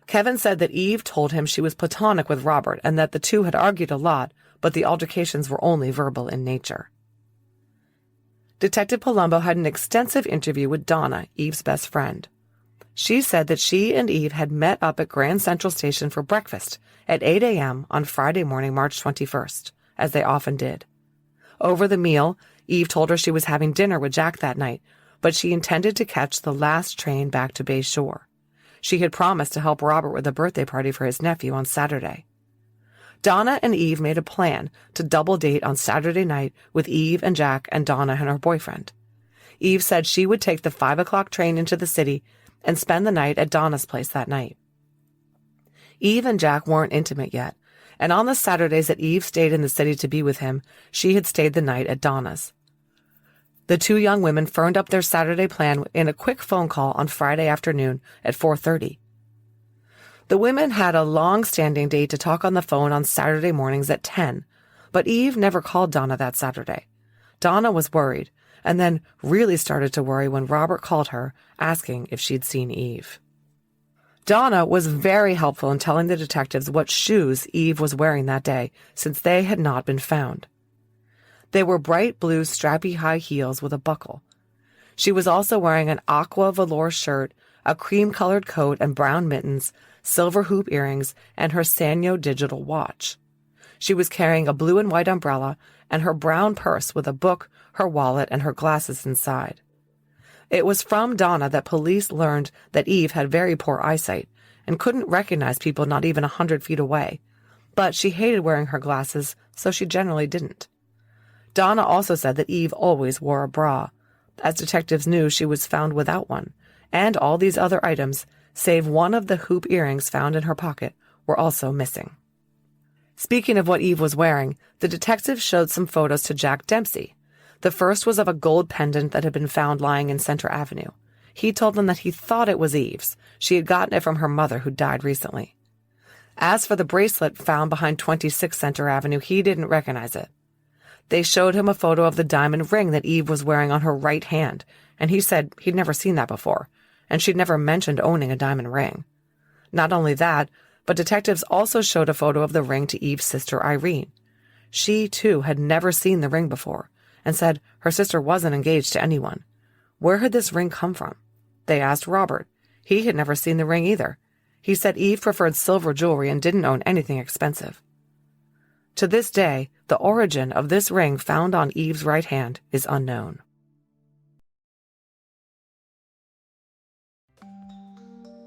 Kevin said that Eve told him she was platonic with Robert and that the two had argued a lot, but the altercations were only verbal in nature. Detective Palumbo had an extensive interview with Donna, Eve's best friend. She said that she and Eve had met up at Grand Central Station for breakfast at 8 a.m. on Friday morning, March 21st, as they often did. Over the meal, Eve told her she was having dinner with Jack that night, but she intended to catch the last train back to Bayshore. She had promised to help Robert with a birthday party for his nephew on Saturday. Donna and Eve made a plan to double date on Saturday night with Eve and Jack and Donna and her boyfriend. Eve said she would take the 5 o'clock train into the city and spend the night at Donna's place that night. Eve and Jack weren't intimate yet, and on the Saturdays that Eve stayed in the city to be with him, she had stayed the night at Donna's. The two young women firmed up their Saturday plan in a quick phone call on Friday afternoon at 4:30. The women had a long-standing date to talk on the phone on Saturday mornings at 10, but Eve never called Donna that Saturday. Donna was worried, and then really started to worry when Robert called her, asking if she'd seen Eve. Donna was very helpful in telling the detectives what shoes Eve was wearing that day, since they had not been found. They were bright blue strappy high heels with a buckle. She was also wearing an aqua velour shirt, a cream-colored coat and brown mittens, silver hoop earrings, and her Sanyo digital watch. She was carrying a blue and white umbrella and her brown purse with a book, her wallet, and her glasses inside. It was from Donna that police learned that Eve had very poor eyesight and couldn't recognize people not even 100 feet away, but she hated wearing her glasses, so she generally didn't. Donna also said that Eve always wore a bra, as detectives knew she was found without one, and all these other items, save one of the hoop earrings found in her pocket, were also missing. Speaking of what Eve was wearing, the detectives showed some photos to Jack Dempsey. The first was of a gold pendant that had been found lying in Center Avenue. He told them that he thought it was Eve's. She had gotten it from her mother, who died recently. As for the bracelet found behind 26 Center Avenue, he didn't recognize it. They showed him a photo of the diamond ring that Eve was wearing on her right hand, and he said he'd never seen that before, and she'd never mentioned owning a diamond ring. Not only that, but detectives also showed a photo of the ring to Eve's sister Irene. She, too, had never seen the ring before, and said her sister wasn't engaged to anyone. Where had this ring come from? They asked Robert. He had never seen the ring either. He said Eve preferred silver jewelry and didn't own anything expensive. To this day, the origin of this ring found on Eve's right hand is unknown.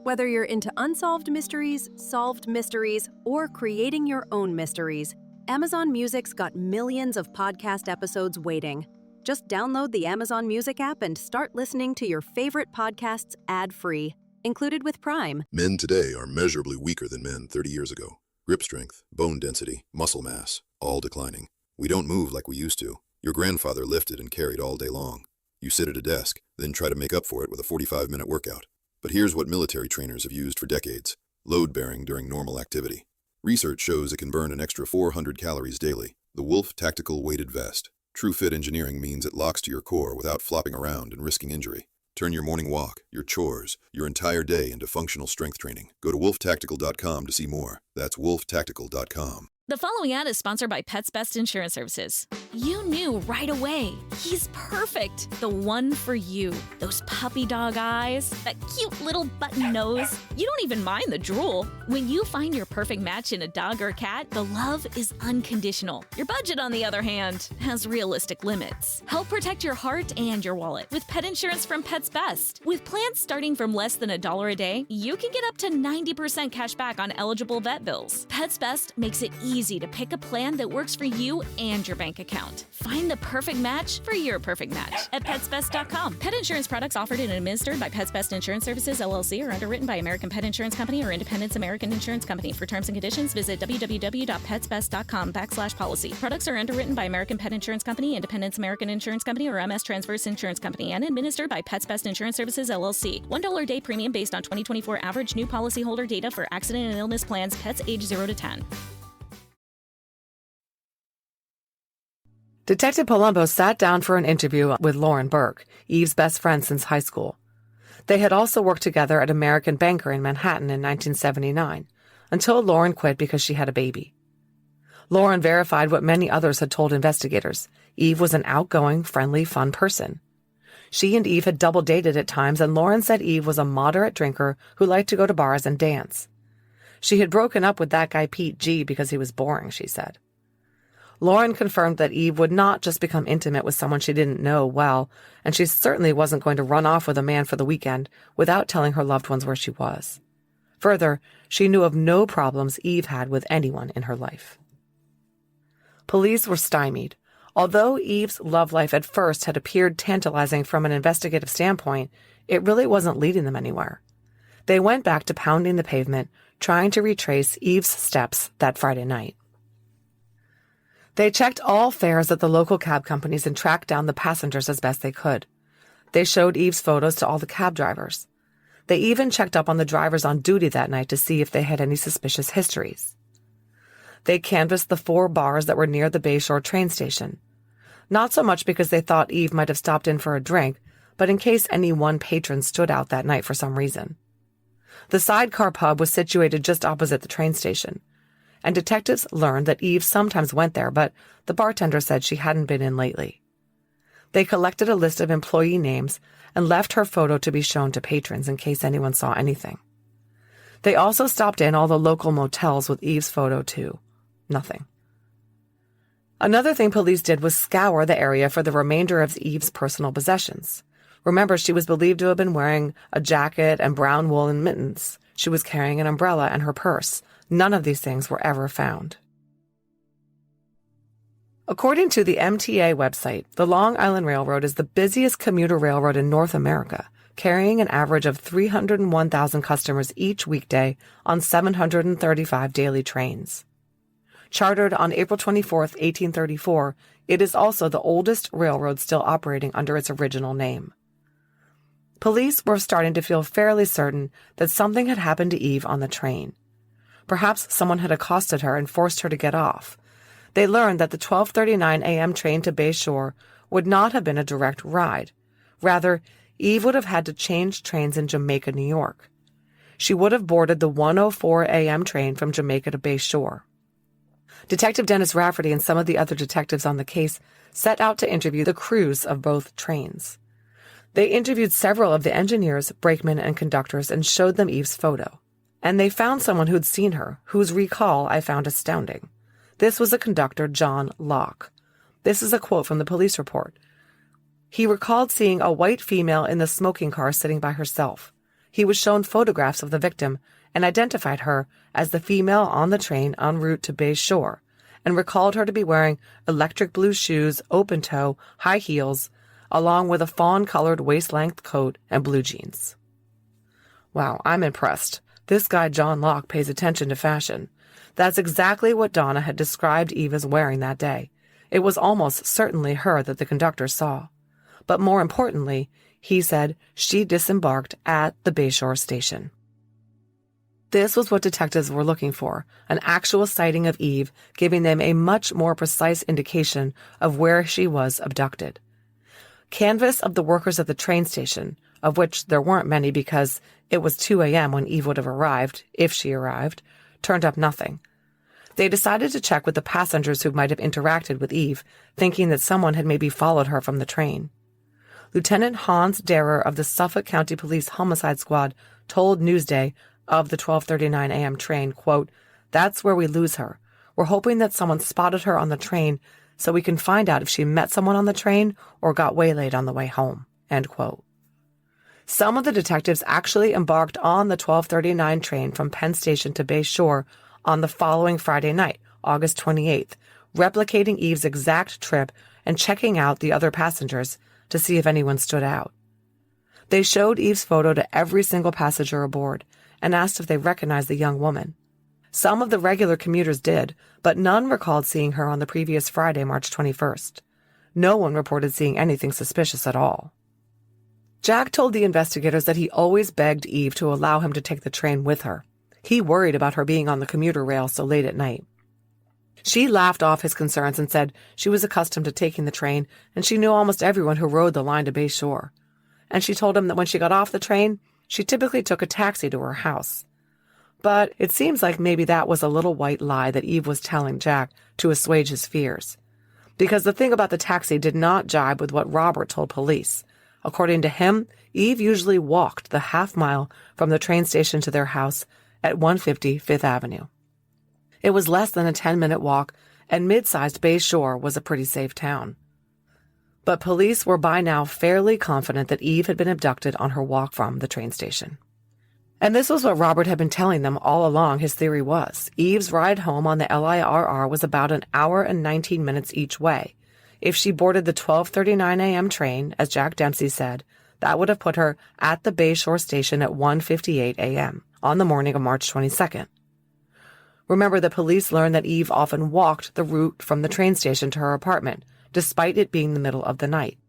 Whether you're into unsolved mysteries, solved mysteries, or creating your own mysteries, Amazon Music's got millions of podcast episodes waiting. Just download the Amazon Music app and start listening to your favorite podcasts ad-free, included with Prime. Men today are measurably weaker than men 30 years ago. Grip strength, bone density, muscle mass, all declining. We don't move like we used to. Your grandfather lifted and carried all day long. You sit at a desk, then try to make up for it with a 45-minute workout. But here's what military trainers have used for decades: load-bearing during normal activity. Research shows it can burn an extra 400 calories daily. The Wolf Tactical Weighted Vest. True fit engineering means it locks to your core without flopping around and risking injury. Turn your morning walk, your chores, your entire day into functional strength training. Go to wolftactical.com to see more. That's wolftactical.com. The following ad is sponsored by Pets Best Insurance Services. You knew right away. He's perfect. The one for you. Those puppy dog eyes, that cute little button nose. You don't even mind the drool. When you find your perfect match in a dog or cat, the love is unconditional. Your budget, on the other hand, has realistic limits. Help protect your heart and your wallet with pet insurance from Pets Best. With plans starting from less than $1 a day, you can get up to 90% cash back on eligible vet bills. Pets Best makes it easy to pick a plan that works for you and your bank account. Find the perfect match for your perfect match at PetsBest.com. Pet insurance products offered and administered by Pets Best Insurance Services, LLC, are underwritten by American Pet Insurance Company or Independence American Insurance Company. For terms and conditions, visit www.petsbest.com/policy. Products are underwritten by American Pet Insurance Company, Independence American Insurance Company, or MS Transverse Insurance Company, and administered by Pets Best Insurance Services, LLC. $1 a day premium based on 2024 average new policyholder data for accident and illness plans, pets age 0 to 10. Detective Palumbo sat down for an interview with Lauren Burke, Eve's best friend since high school. They had also worked together at American Banker in Manhattan in 1979, until Lauren quit because she had a baby. Lauren verified what many others had told investigators. Eve was an outgoing, friendly, fun person. She and Eve had double dated at times, and Lauren said Eve was a moderate drinker who liked to go to bars and dance. She had broken up with that guy Pete G because he was boring, she said. Lauren confirmed that Eve would not just become intimate with someone she didn't know well, and she certainly wasn't going to run off with a man for the weekend without telling her loved ones where she was. Further, she knew of no problems Eve had with anyone in her life. Police were stymied. Although Eve's love life at first had appeared tantalizing from an investigative standpoint, it really wasn't leading them anywhere. They went back to pounding the pavement, trying to retrace Eve's steps that Friday night. They checked all fares at the local cab companies and tracked down the passengers as best they could. They showed Eve's photos to all the cab drivers. They even checked up on the drivers on duty that night to see if they had any suspicious histories. They canvassed the 4 bars that were near the Bayshore train station. Not so much because they thought Eve might have stopped in for a drink, but in case any one patron stood out that night for some reason. The Sidecar pub was situated just opposite the train station, and detectives learned that Eve sometimes went there, but the bartender said she hadn't been in lately. They collected a list of employee names and left her photo to be shown to patrons in case anyone saw anything. They also stopped in all the local motels with Eve's photo, too. Nothing. Another thing police did was scour the area for the remainder of Eve's personal possessions. Remember, she was believed to have been wearing a jacket and brown woolen mittens. She was carrying an umbrella and her purse. None of these things were ever found. According to the MTA website, the Long Island Railroad is the busiest commuter railroad in North America, carrying an average of 301,000 customers each weekday on 735 daily trains. Chartered on April 24, 1834, it is also the oldest railroad still operating under its original name. Police were starting to feel fairly certain that something had happened to Eve on the train. Perhaps someone had accosted her and forced her to get off. They learned that the 12:39 a.m. train to Bay Shore would not have been a direct ride. Rather, Eve would have had to change trains in Jamaica, New York. She would have boarded the 1:04 a.m. train from Jamaica to Bay Shore. Detective Dennis Rafferty and some of the other detectives on the case set out to interview the crews of both trains. They interviewed several of the engineers, brakemen, and conductors and showed them Eve's photo. And they found someone who'd seen her, whose recall I found astounding. This was a conductor, John Locke. This is a quote from the police report. He recalled seeing a white female in the smoking car sitting by herself. He was shown photographs of the victim and identified her as the female on the train en route to Bay Shore, and recalled her to be wearing electric blue shoes, open toe, high heels, along with a fawn-colored waist-length coat and blue jeans. Wow, I'm impressed. This guy John Locke pays attention to fashion. That's exactly what Donna had described Eve as wearing that day. It was almost certainly her that the conductor saw. But more importantly, he said she disembarked at the Bay Shore station. This was what detectives were looking for, an actual sighting of Eve, giving them a much more precise indication of where she was abducted. Canvass of the workers at the train station, of which there weren't many because it was 2 a.m. when Eve would have arrived, if she arrived, turned up nothing. They decided to check with the passengers who might have interacted with Eve, thinking that someone had maybe followed her from the train. Lieutenant Hans Derer of the Suffolk County Police Homicide Squad told Newsday of the 12:39 a.m. train, quote, "That's where we lose her. We're hoping that someone spotted her on the train so we can find out if she met someone on the train or got waylaid on the way home," end quote. Some of the detectives actually embarked on the 12:39 train from Penn Station to Bay Shore on the following Friday night, August 28th, replicating Eve's exact trip and checking out the other passengers to see if anyone stood out. They showed Eve's photo to every single passenger aboard and asked if they recognized the young woman. Some of the regular commuters did, but none recalled seeing her on the previous Friday, March 21st. No one reported seeing anything suspicious at all. Jack told the investigators that he always begged Eve to allow him to take the train with her. He worried about her being on the commuter rail so late at night. She laughed off his concerns and said she was accustomed to taking the train and she knew almost everyone who rode the line to Bay Shore. And she told him that when she got off the train, she typically took a taxi to her house. But it seems like maybe that was a little white lie that Eve was telling Jack to assuage his fears. Because the thing about the taxi did not jibe with what Robert told police. According to him, Eve usually walked the half-mile from the train station to their house at 150 Fifth Avenue. It was less than a 10-minute walk, and mid-sized Bay Shore was a pretty safe town. But police were by now fairly confident that Eve had been abducted on her walk from the train station. And this was what Robert had been telling them all along. His theory was Eve's ride home on the LIRR was about an hour and 19 minutes each way. If she boarded the 12:39 a.m. train, as Jack Dempsey said, that would have put her at the Bay Shore station at 1:58 a.m. on the morning of March 22nd. Remember that police learned that Eve often walked the route from the train station to her apartment, despite it being the middle of the night.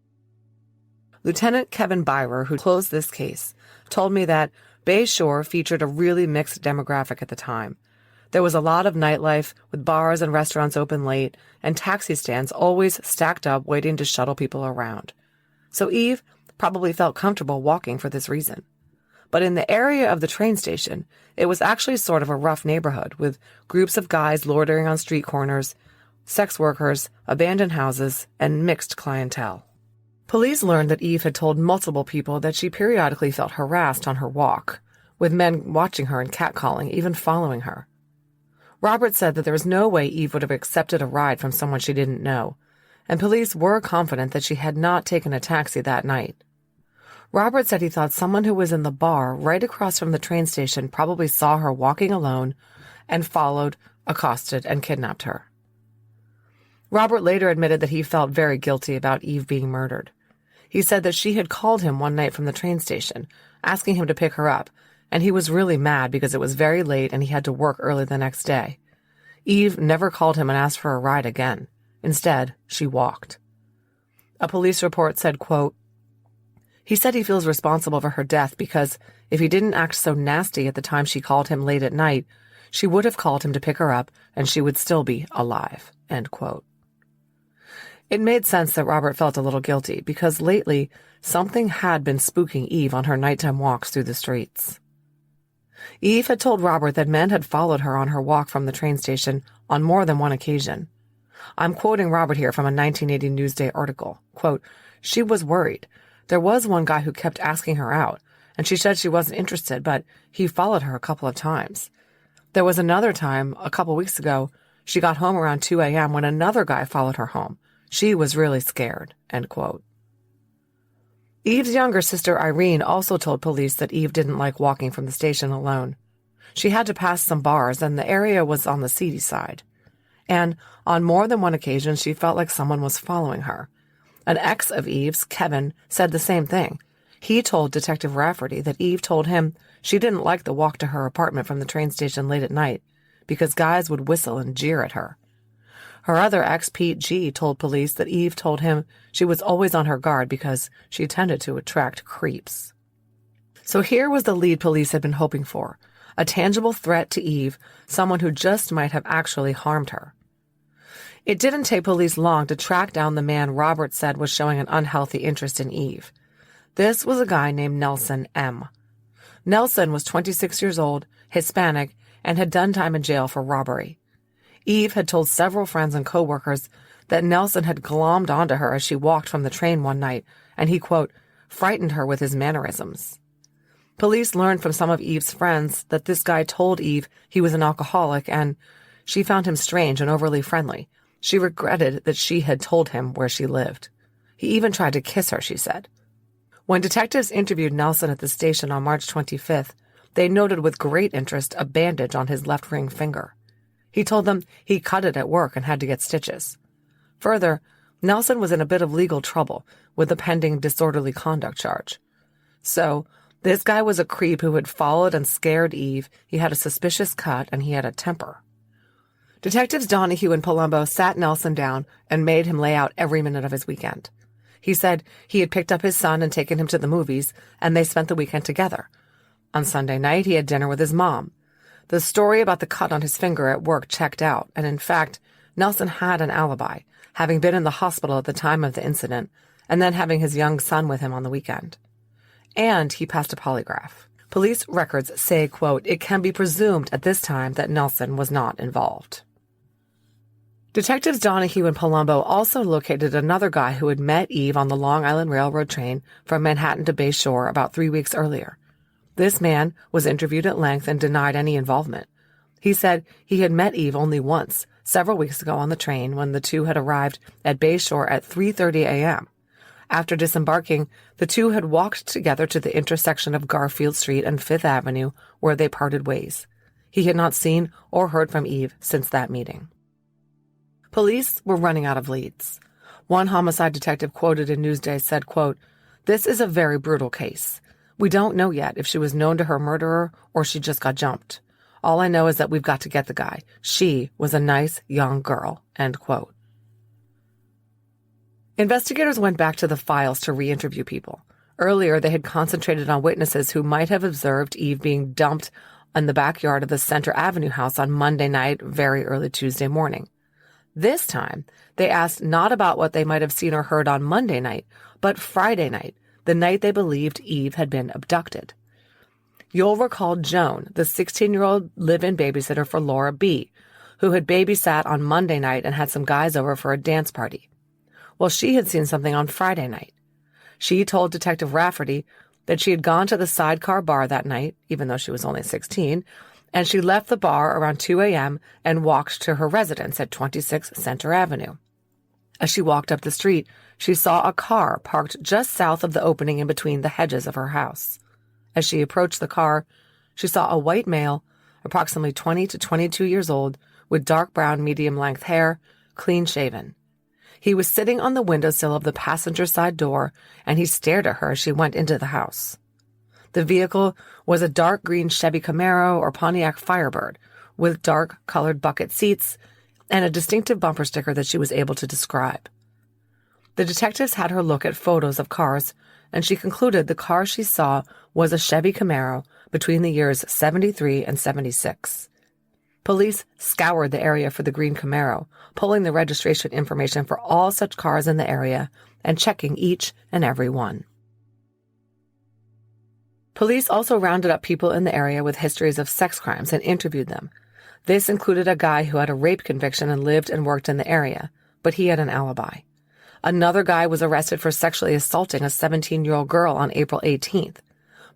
Lieutenant Kevin Byrer, who closed this case, told me that Bay Shore featured a really mixed demographic at the time. There was a lot of nightlife, with bars and restaurants open late, and taxi stands always stacked up waiting to shuttle people around. So Eve probably felt comfortable walking for this reason. But in the area of the train station, it was actually sort of a rough neighborhood with groups of guys loitering on street corners, sex workers, abandoned houses, and mixed clientele. Police learned that Eve had told multiple people that she periodically felt harassed on her walk, with men watching her and catcalling, even following her. Robert said that there was no way Eve would have accepted a ride from someone she didn't know, and police were confident that she had not taken a taxi that night. Robert said he thought someone who was in the bar right across from the train station probably saw her walking alone and followed, accosted, and kidnapped her. Robert later admitted that he felt very guilty about Eve being murdered. He said that she had called him one night from the train station, asking him to pick her up, and he was really mad because it was very late and he had to work early the next day. Eve never called him and asked for a ride again. Instead, she walked. A police report said, quote, "He said he feels responsible for her death because if he didn't act so nasty at the time she called him late at night, she would have called him to pick her up and she would still be alive." End quote. It made sense that Robert felt a little guilty because lately something had been spooking Eve on her nighttime walks through the streets. Eve had told Robert that men had followed her on her walk from the train station on more than one occasion. I'm quoting Robert here from a 1980 Newsday article. Quote, "She was worried. There was one guy who kept asking her out, and she said she wasn't interested, but he followed her a couple of times. There was another time, a couple weeks ago, she got home around 2 a.m. when another guy followed her home. She was really scared." End quote. Eve's younger sister Irene also told police that Eve didn't like walking from the station alone. She had to pass some bars, and the area was on the seedy side. And on more than one occasion, she felt like someone was following her. An ex of Eve's, Kevin, said the same thing. He told Detective Rafferty that Eve told him she didn't like the walk to her apartment from the train station late at night because guys would whistle and jeer at her. Her other ex, Pete G., told police that Eve told him she was always on her guard because she tended to attract creeps. So here was the lead police had been hoping for, a tangible threat to Eve, someone who just might have actually harmed her. It didn't take police long to track down the man Robert said was showing an unhealthy interest in Eve. This was a guy named Nelson M. Nelson was 26 years old, Hispanic, and had done time in jail for robbery. Eve had told several friends and coworkers that Nelson had glommed onto her as she walked from the train one night, and he, quote, frightened her with his mannerisms. Police learned from some of Eve's friends that this guy told Eve he was an alcoholic, and she found him strange and overly friendly. She regretted that she had told him where she lived. He even tried to kiss her, she said. When detectives interviewed Nelson at the station on March 25th, they noted with great interest a bandage on his left ring finger. He told them he cut it at work and had to get stitches. Further, Nelson was in a bit of legal trouble with a pending disorderly conduct charge. So, this guy was a creep who had followed and scared Eve, he had a suspicious cut, and he had a temper. Detectives Donahue and Palumbo sat Nelson down and made him lay out every minute of his weekend. He said he had picked up his son and taken him to the movies, and they spent the weekend together. On Sunday night, he had dinner with his mom. The story about the cut on his finger at work checked out, and in fact, Nelson had an alibi, having been in the hospital at the time of the incident, and then having his young son with him on the weekend. And he passed a polygraph. Police records say, quote, "It can be presumed at this time that Nelson was not involved." Detectives Donahue and Palumbo also located another guy who had met Eve on the Long Island Railroad train from Manhattan to Bay Shore about 3 weeks earlier. This man was interviewed at length and denied any involvement. He said he had met Eve only once, several weeks ago on the train when the two had arrived at Bay Shore at 3:30 a.m. After disembarking, the two had walked together to the intersection of Garfield Street and Fifth Avenue, where they parted ways. He had not seen or heard from Eve since that meeting. Police were running out of leads. One homicide detective quoted in Newsday said, quote, "This is a very brutal case. We don't know yet if she was known to her murderer or she just got jumped. All I know is that we've got to get the guy. She was a nice young girl." End quote. Investigators went back to the files to re-interview people. Earlier, they had concentrated on witnesses who might have observed Eve being dumped in the backyard of the Center Avenue house on Monday night, very early Tuesday morning. This time, they asked not about what they might have seen or heard on Monday night, but Friday night, the night they believed Eve had been abducted. You'll recall Joan, the 16-year-old live-in babysitter for Laura B., who had babysat on Monday night and had some guys over for a dance party. Well, she had seen something on Friday night. She told Detective Rafferty that she had gone to the sidecar bar that night, even though she was only 16, and she left the bar around 2 a.m. and walked to her residence at 26 Center Avenue. As she walked up the street, she saw a car parked just south of the opening in between the hedges of her house. As she approached the car, she saw a white male, approximately 20 to 22 years old, with dark brown medium-length hair, clean-shaven. He was sitting on the windowsill of the passenger side door, and he stared at her as she went into the house. The vehicle was a dark green Chevy Camaro or Pontiac Firebird with dark-colored bucket seats and a distinctive bumper sticker that she was able to describe. The detectives had her look at photos of cars, and she concluded the car she saw was a Chevy Camaro between the years 73 and 76. Police scoured the area for the green Camaro, pulling the registration information for all such cars in the area and checking each and every one. Police also rounded up people in the area with histories of sex crimes and interviewed them. This included a guy who had a rape conviction and lived and worked in the area, but he had an alibi. Another guy was arrested for sexually assaulting a 17-year-old girl on April 18th,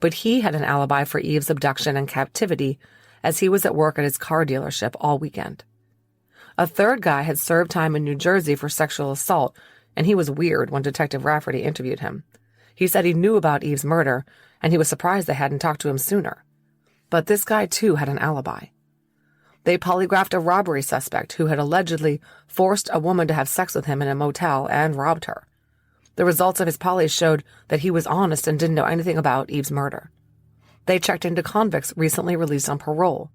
but he had an alibi for Eve's abduction and captivity as he was at work at his car dealership all weekend. A third guy had served time in New Jersey for sexual assault, and he was weird when Detective Rafferty interviewed him. He said he knew about Eve's murder, and he was surprised they hadn't talked to him sooner. But this guy, too, had an alibi. They polygraphed a robbery suspect who had allegedly forced a woman to have sex with him in a motel and robbed her. The results of his poly showed that he was honest and didn't know anything about Eve's murder. They checked into convicts recently released on parole.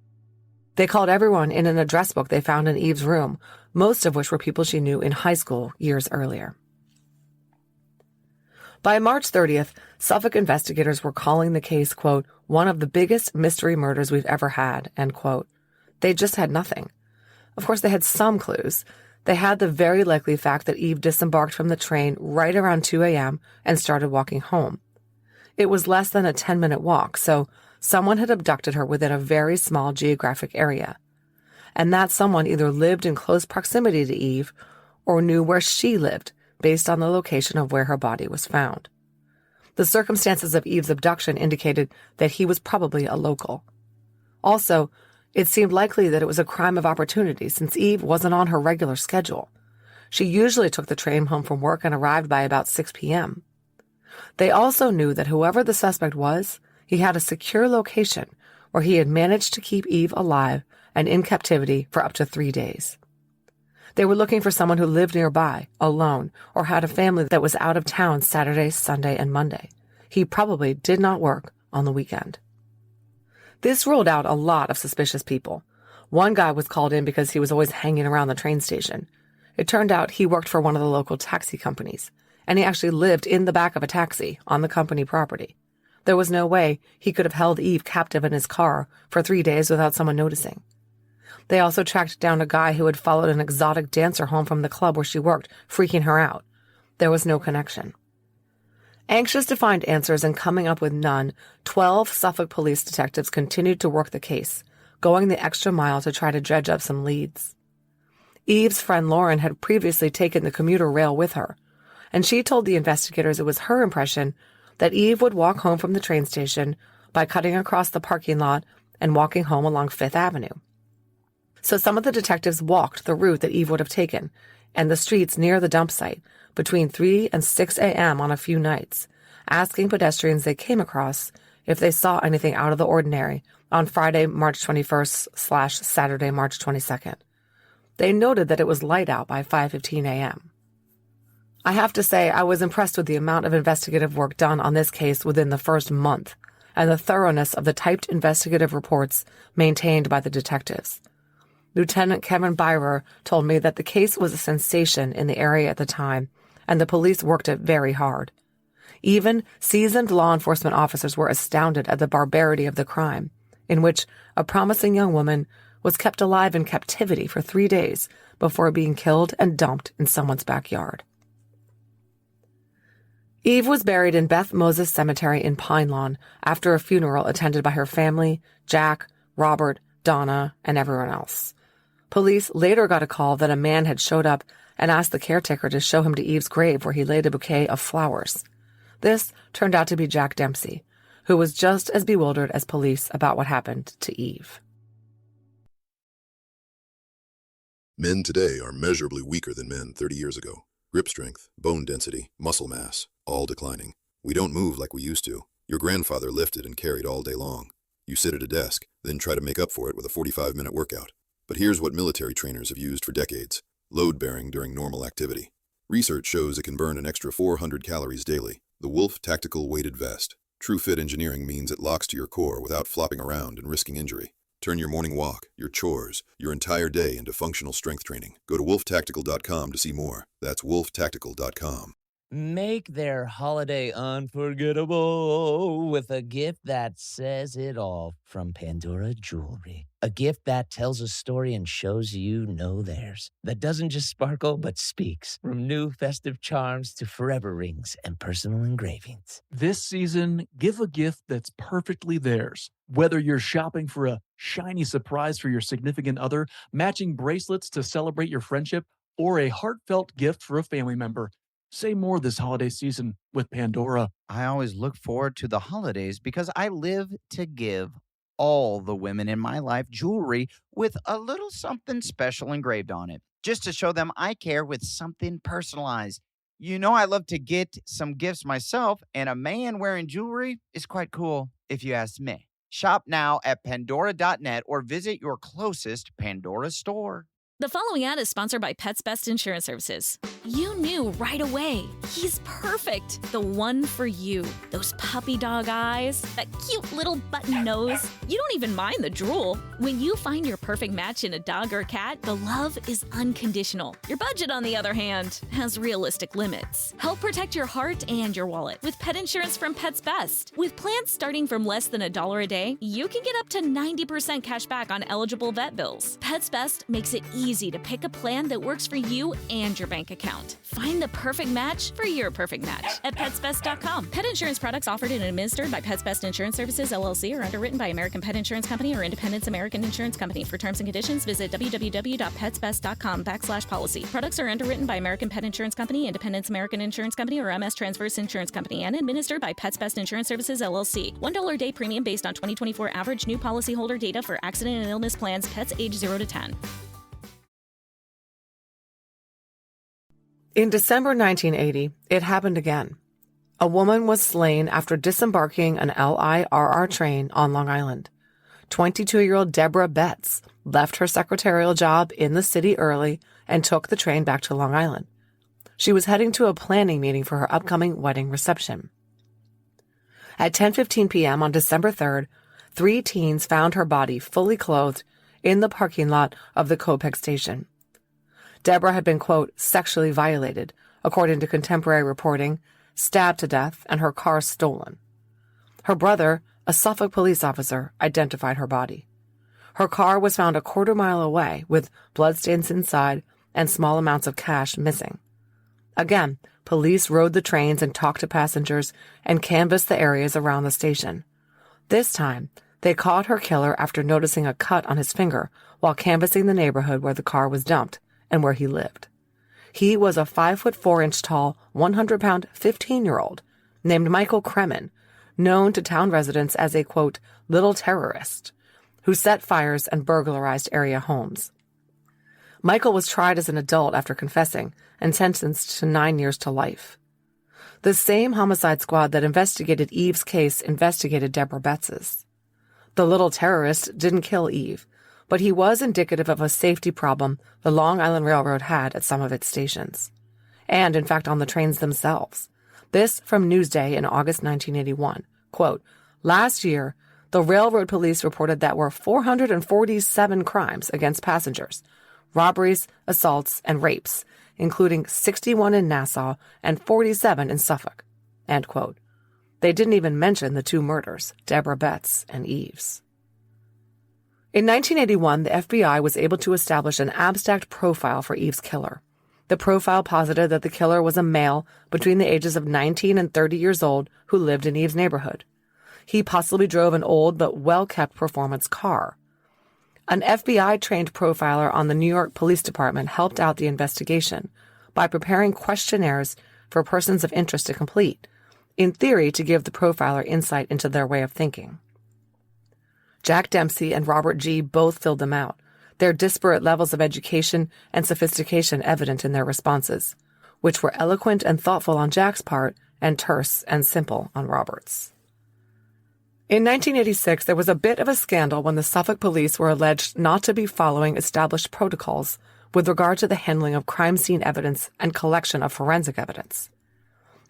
They called everyone in an address book they found in Eve's room, most of which were people she knew in high school years earlier. By March 30th, Suffolk investigators were calling the case, quote, one of the biggest mystery murders we've ever had, end quote. They just had nothing. Of course, they had some clues. They had the very likely fact that Eve disembarked from the train right around 2 a.m. and started walking home. It was less than a 10-minute walk, so someone had abducted her within a very small geographic area. And that someone either lived in close proximity to Eve or knew where she lived based on the location of where her body was found. The circumstances of Eve's abduction indicated that he was probably a local. Also, it seemed likely that it was a crime of opportunity since Eve wasn't on her regular schedule. She usually took the train home from work and arrived by about 6 p.m. They also knew that whoever the suspect was, he had a secure location where he had managed to keep Eve alive and in captivity for up to 3 days. They were looking for someone who lived nearby, alone, or had a family that was out of town Saturday, Sunday, and Monday. He probably did not work on the weekend. This ruled out a lot of suspicious people. One guy was called in because he was always hanging around the train station. It turned out he worked for one of the local taxi companies, and he actually lived in the back of a taxi on the company property. There was no way he could have held Eve captive in his car for 3 days without someone noticing. They also tracked down a guy who had followed an exotic dancer home from the club where she worked, freaking her out. There was no connection. Anxious to find answers and coming up with none, 12 Suffolk police detectives continued to work the case, going the extra mile to try to dredge up some leads. Eve's friend Lauren had previously taken the commuter rail with her, and she told the investigators it was her impression that Eve would walk home from the train station by cutting across the parking lot and walking home along Fifth Avenue. So some of the detectives walked the route that Eve would have taken and the streets near the dump site between 3 and 6 a.m. on a few nights, asking pedestrians they came across if they saw anything out of the ordinary on Friday, March 21st / Saturday, March 22nd. They noted that it was light out by 5:15 a.m. I have to say I was impressed with the amount of investigative work done on this case within the first month and the thoroughness of the typed investigative reports maintained by the detectives. Lieutenant Kevin Byrer told me that the case was a sensation in the area at the time, and the police worked it very hard. Even seasoned law enforcement officers were astounded at the barbarity of the crime, in which a promising young woman was kept alive in captivity for 3 days before being killed and dumped in someone's backyard. Eve was buried in Beth Moses Cemetery in Pine Lawn after a funeral attended by her family, Jack, Robert, Donna, and everyone else. Police later got a call that a man had showed up and asked the caretaker to show him to Eve's grave where he laid a bouquet of flowers. This turned out to be Jack Dempsey, who was just as bewildered as police about what happened to Eve. Men today are measurably weaker than men 30 years ago. Grip strength, bone density, muscle mass, all declining. We don't move like we used to. Your grandfather lifted and carried all day long. You sit at a desk, then try to make up for it with a 45-minute workout. But here's what military trainers have used for decades: load-bearing during normal activity. Research shows it can burn an extra 400 calories daily. The Wolf Tactical Weighted Vest. True fit engineering means it locks to your core without flopping around and risking injury. Turn your morning walk, your chores, your entire day into functional strength training. Go to wolftactical.com to see more. That's wolftactical.com. Make their holiday unforgettable with a gift that says it all from Pandora Jewelry. A gift that tells a story and shows you know theirs. That doesn't just sparkle, but speaks. From new festive charms to forever rings and personal engravings. This season, give a gift that's perfectly theirs. Whether you're shopping for a shiny surprise for your significant other, matching bracelets to celebrate your friendship, or a heartfelt gift for a family member, say more this holiday season with Pandora. I always look forward to the holidays because I live to give all the women in my life jewelry with a little something special engraved on it, just to show them I care with something personalized. You know, I love to get some gifts myself, and a man wearing jewelry is quite cool, if you ask me. Shop now at Pandora.net or visit your closest Pandora store. The following ad is sponsored by Pets Best Insurance Services. You knew right away. He's perfect. The one for you. Those puppy dog eyes, that cute little button nose. You don't even mind the drool. When you find your perfect match in a dog or cat, the love is unconditional. Your budget, on the other hand, has realistic limits. Help protect your heart and your wallet with pet insurance from Pets Best. With plans starting from less than $1 a day, you can get up to 90% cash back on eligible vet bills. Pets Best makes it easy to pick a plan that works for you and your bank account. Find the perfect match for your perfect match at PetsBest.com. Pet insurance products offered and administered by Pets Best Insurance Services, LLC, or underwritten by American Pet Insurance Company or Independence American Insurance Company. For terms and conditions, visit www.petsbest.com/policy. Products are underwritten by American Pet Insurance Company, Independence American Insurance Company, or MS Transverse Insurance Company, and administered by Pets Best Insurance Services, LLC. $1 a day premium based on 2024 average new policyholder data for accident and illness plans, pets age 0 to 10. In December 1980, it happened again. A woman was slain after disembarking an LIRR train on Long Island. 22-year-old Deborah Betts left her secretarial job in the city early and took the train back to Long Island. She was heading to a planning meeting for her upcoming wedding reception. At 10:15 p.m. on December 3rd, 3 teens found her body fully clothed in the parking lot of the Copeg station. Deborah had been, quote, sexually violated, according to contemporary reporting, stabbed to death, and her car stolen. Her brother, a Suffolk police officer, identified her body. Her car was found a quarter-mile away with bloodstains inside and small amounts of cash missing. Again, police rode the trains and talked to passengers and canvassed the areas around the station. This time, they caught her killer after noticing a cut on his finger while canvassing the neighborhood where the car was dumped and where he lived. He was a 5'4" tall, 100-pound, 15-year-old named Michael Kremen, known to town residents as a, quote, little terrorist, who set fires and burglarized area homes. Michael was tried as an adult after confessing and sentenced to 9 years to life. The same homicide squad that investigated Eve's case investigated Deborah Betts's. The little terrorist didn't kill Eve, but he was indicative of a safety problem the Long Island Railroad had at some of its stations, and in fact on the trains themselves. This from Newsday in August 1981. Quote, last year, the railroad police reported that were 447 crimes against passengers, robberies, assaults, and rapes, including 61 in Nassau and 47 in Suffolk. End quote. They didn't even mention the 2 murders, Deborah Betts and Eve's. In 1981, the FBI was able to establish an abstract profile for Eve's killer. The profile posited that the killer was a male between the ages of 19 and 30 years old who lived in Eve's neighborhood. He possibly drove an old but well-kept performance car. An FBI-trained profiler on the New York Police Department helped out the investigation by preparing questionnaires for persons of interest to complete, in theory to give the profiler insight into their way of thinking. Jack Dempsey and Robert G. both filled them out, their disparate levels of education and sophistication evident in their responses, which were eloquent and thoughtful on Jack's part and terse and simple on Robert's. In 1986, there was a bit of a scandal when the Suffolk police were alleged not to be following established protocols with regard to the handling of crime scene evidence and collection of forensic evidence.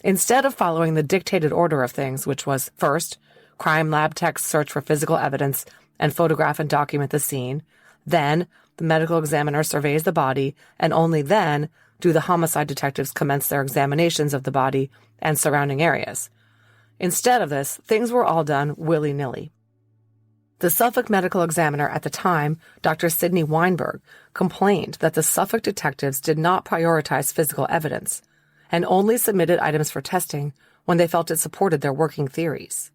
Instead of following the dictated order of things, which was, first, crime lab techs search for physical evidence and photograph and document the scene, then the medical examiner surveys the body, and only then do the homicide detectives commence their examinations of the body and surrounding areas. Instead of this, things were all done willy-nilly. The Suffolk medical examiner at the time, Dr. Sidney Weinberg, complained that the Suffolk detectives did not prioritize physical evidence and only submitted items for testing when they felt it supported their working theories.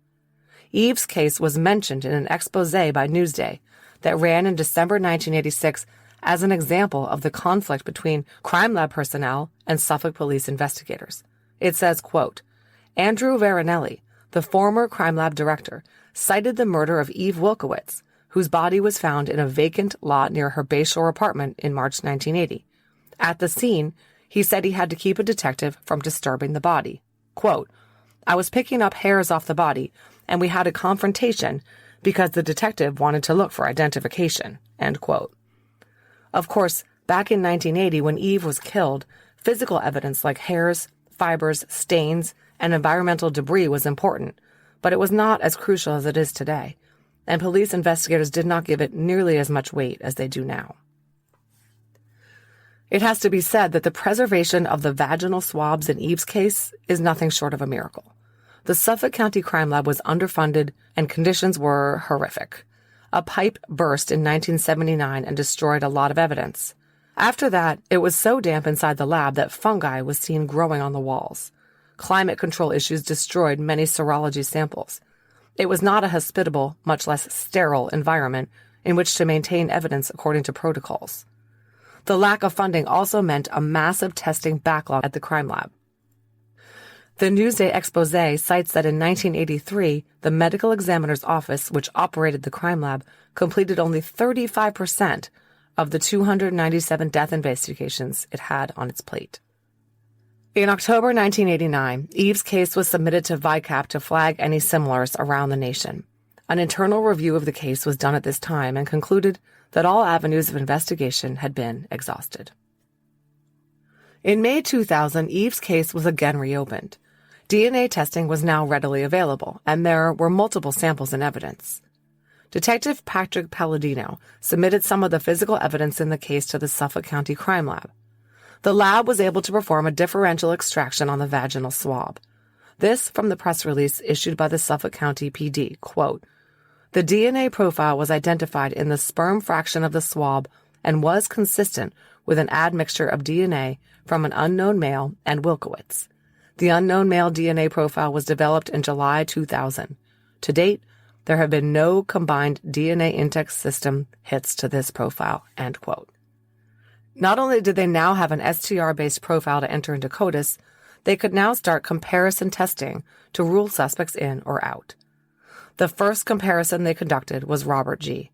Eve's case was mentioned in an expose by Newsday that ran in December 1986 as an example of the conflict between crime lab personnel and Suffolk police investigators. It says, quote, Andrew Veronelli, the former crime lab director, cited the murder of Eve Wilkowitz, whose body was found in a vacant lot near her Bayshore apartment in March 1980. At the scene, he said he had to keep a detective from disturbing the body. Quote, I was picking up hairs off the body, and we had a confrontation because the detective wanted to look for identification, end quote. Of course, back in 1980 when Eve was killed, physical evidence like hairs, fibers, stains, and environmental debris was important, but it was not as crucial as it is today, and police investigators did not give it nearly as much weight as they do now. It has to be said that the preservation of the vaginal swabs in Eve's case is nothing short of a miracle. The Suffolk County Crime Lab was underfunded and conditions were horrific. A pipe burst in 1979 and destroyed a lot of evidence. After that, it was so damp inside the lab that fungi was seen growing on the walls. Climate control issues destroyed many serology samples. It was not a hospitable, much less sterile environment in which to maintain evidence according to protocols. The lack of funding also meant a massive testing backlog at the crime lab. The Newsday expose cites that in 1983, the medical examiner's office, which operated the crime lab, completed only 35% of the 297 death investigations it had on its plate. In October 1989, Eve's case was submitted to VICAP to flag any similars around the nation. An internal review of the case was done at this time and concluded that all avenues of investigation had been exhausted. In May 2000, Eve's case was again reopened. DNA testing was now readily available, and there were multiple samples and evidence. Detective Patrick Palladino submitted some of the physical evidence in the case to the Suffolk County Crime Lab. The lab was able to perform a differential extraction on the vaginal swab. This from the press release issued by the Suffolk County PD, quote, the DNA profile was identified in the sperm fraction of the swab and was consistent with an admixture of DNA from an unknown male and Wilkowitz. The unknown male DNA profile was developed in July 2000. To date, there have been no combined DNA index system hits to this profile, end quote. Not only did they now have an STR-based profile to enter into CODIS, they could now start comparison testing to rule suspects in or out. The first comparison they conducted was Robert G.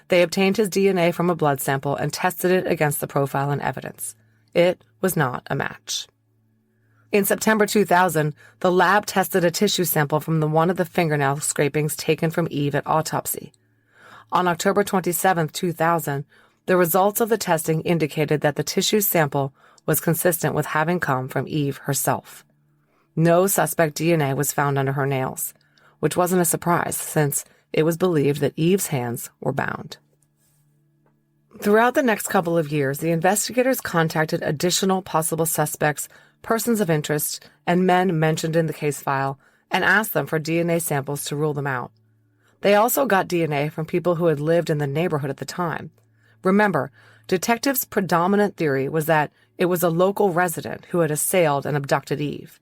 They obtained his DNA from a blood sample and tested it against the profile and evidence. It was not a match. In September 2000, the lab tested a tissue sample from one of the fingernail scrapings taken from Eve at autopsy. On October 27, 2000, the results of the testing indicated that the tissue sample was consistent with having come from Eve herself. No suspect DNA was found under her nails, which wasn't a surprise since it was believed that Eve's hands were bound. Throughout the next couple of years, the investigators contacted additional possible suspects, persons of interest, and men mentioned in the case file and asked them for DNA samples to rule them out. They also got DNA from people who had lived in the neighborhood at the time, Remember, detectives' predominant theory was that it was a local resident who had assailed and abducted Eve.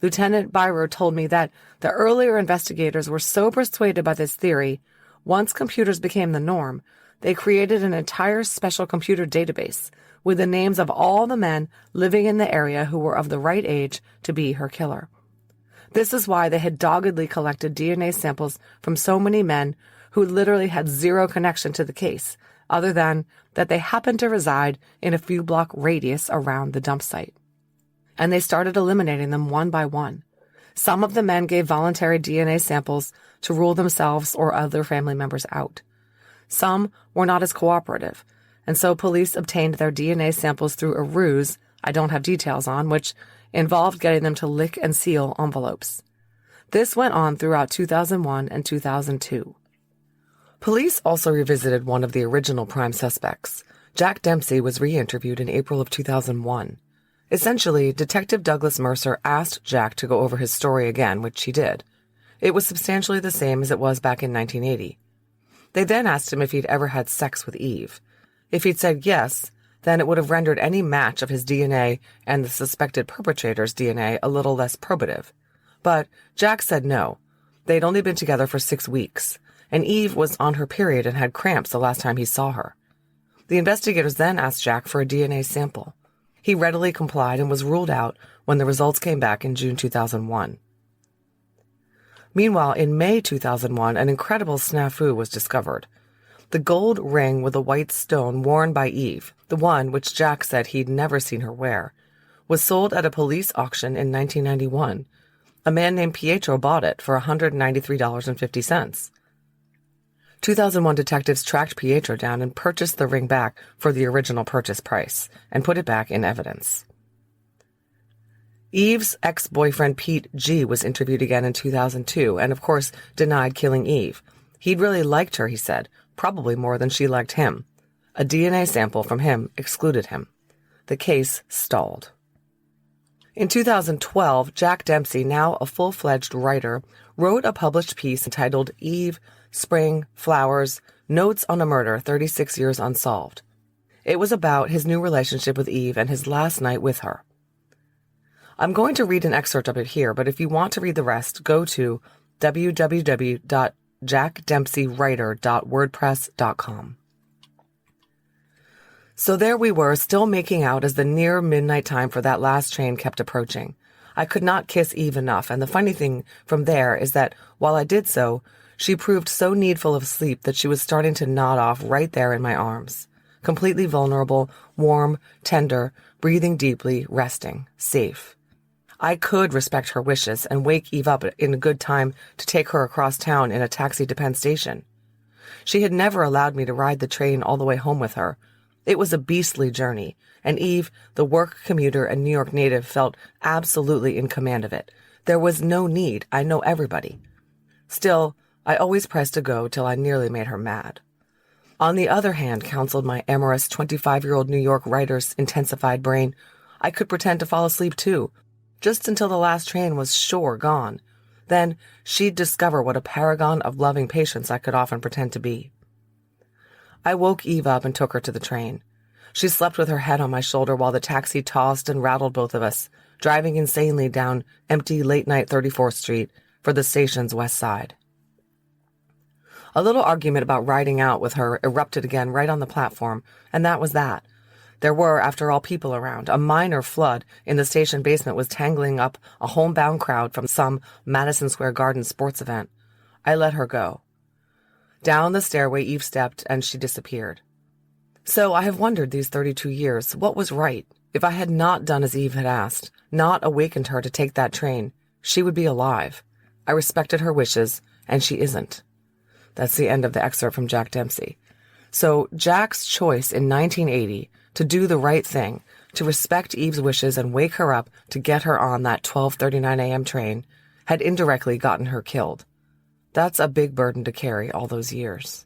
Lieutenant Byro told me that the earlier investigators were so persuaded by this theory, once computers became the norm, they created an entire special computer database with the names of all the men living in the area who were of the right age to be her killer. This is why they had doggedly collected DNA samples from so many men who literally had zero connection to the case, other than that they happened to reside in a few block radius around the dump site. And they started eliminating them one by one. Some of the men gave voluntary DNA samples to rule themselves or other family members out. Some were not as cooperative, and so police obtained their DNA samples through a ruse I don't have details on, which involved getting them to lick and seal envelopes. This went on throughout 2001 and 2002. Police also revisited one of the original prime suspects. Jack Dempsey was re-interviewed in April of 2001. Essentially, Detective Douglas Mercer asked Jack to go over his story again, which he did. It was substantially the same as it was back in 1980. They then asked him if he'd ever had sex with Eve. If he'd said yes, then it would have rendered any match of his DNA and the suspected perpetrator's DNA a little less probative. But Jack said no. They'd only been together for 6 weeks, and Eve was on her period and had cramps the last time he saw her. The investigators then asked Jack for a DNA sample. He readily complied and was ruled out when the results came back in June 2001. Meanwhile, in May 2001, an incredible snafu was discovered. The gold ring with a white stone worn by Eve, the one which Jack said he'd never seen her wear, was sold at a police auction in 1991. A man named Pietro bought it for $193.50. 2001 detectives tracked Pietro down and purchased the ring back for the original purchase price and put it back in evidence. Eve's ex-boyfriend Pete G. was interviewed again in 2002 and, of course, denied killing Eve. He'd really liked her, he said, probably more than she liked him. A DNA sample from him excluded him. The case stalled. In 2012, Jack Dempsey, now a full-fledged writer, wrote a published piece entitled Eve, Spring, Flowers, Notes on a Murder 36 Years Unsolved. It was about his new relationship with Eve and his last night with her. I'm going to read an excerpt of it here, but if you want to read the rest, go to www.jackdempseywriter.wordpress.com. So there we were, still making out as the near midnight time for that last train kept approaching. I could not kiss Eve enough, and the funny thing from there is that while I did so, she proved so needful of sleep that she was starting to nod off right there in my arms. Completely vulnerable, warm, tender, breathing deeply, resting, safe. I could respect her wishes and wake Eve up in a good time to take her across town in a taxi to Penn Station. She had never allowed me to ride the train all the way home with her. It was a beastly journey, and Eve, the work commuter and New York native, felt absolutely in command of it. There was no need. I know everybody. Still, I always pressed to go till I nearly made her mad. On the other hand, counseled my amorous 25-year-old New York writer's intensified brain, I could pretend to fall asleep too, just until the last train was sure gone. Then she'd discover what a paragon of loving patience I could often pretend to be. I woke Eve up and took her to the train. She slept with her head on my shoulder while the taxi tossed and rattled both of us, driving insanely down empty late-night 34th Street for the station's west side. A little argument about riding out with her erupted again right on the platform, and that was that. There were, after all, people around. A minor flood in the station basement was tangling up a homebound crowd from some Madison Square Garden sports event. I let her go. Down the stairway Eve stepped, and she disappeared. So I have wondered these 32 years, what was right? If I had not done as Eve had asked, not awakened her to take that train, she would be alive. I respected her wishes, and she isn't. That's the end of the excerpt from Jack Dempsey. So Jack's choice in 1980 to do the right thing, to respect Eve's wishes and wake her up to get her on that 12:39 a.m. train, had indirectly gotten her killed. That's a big burden to carry all those years.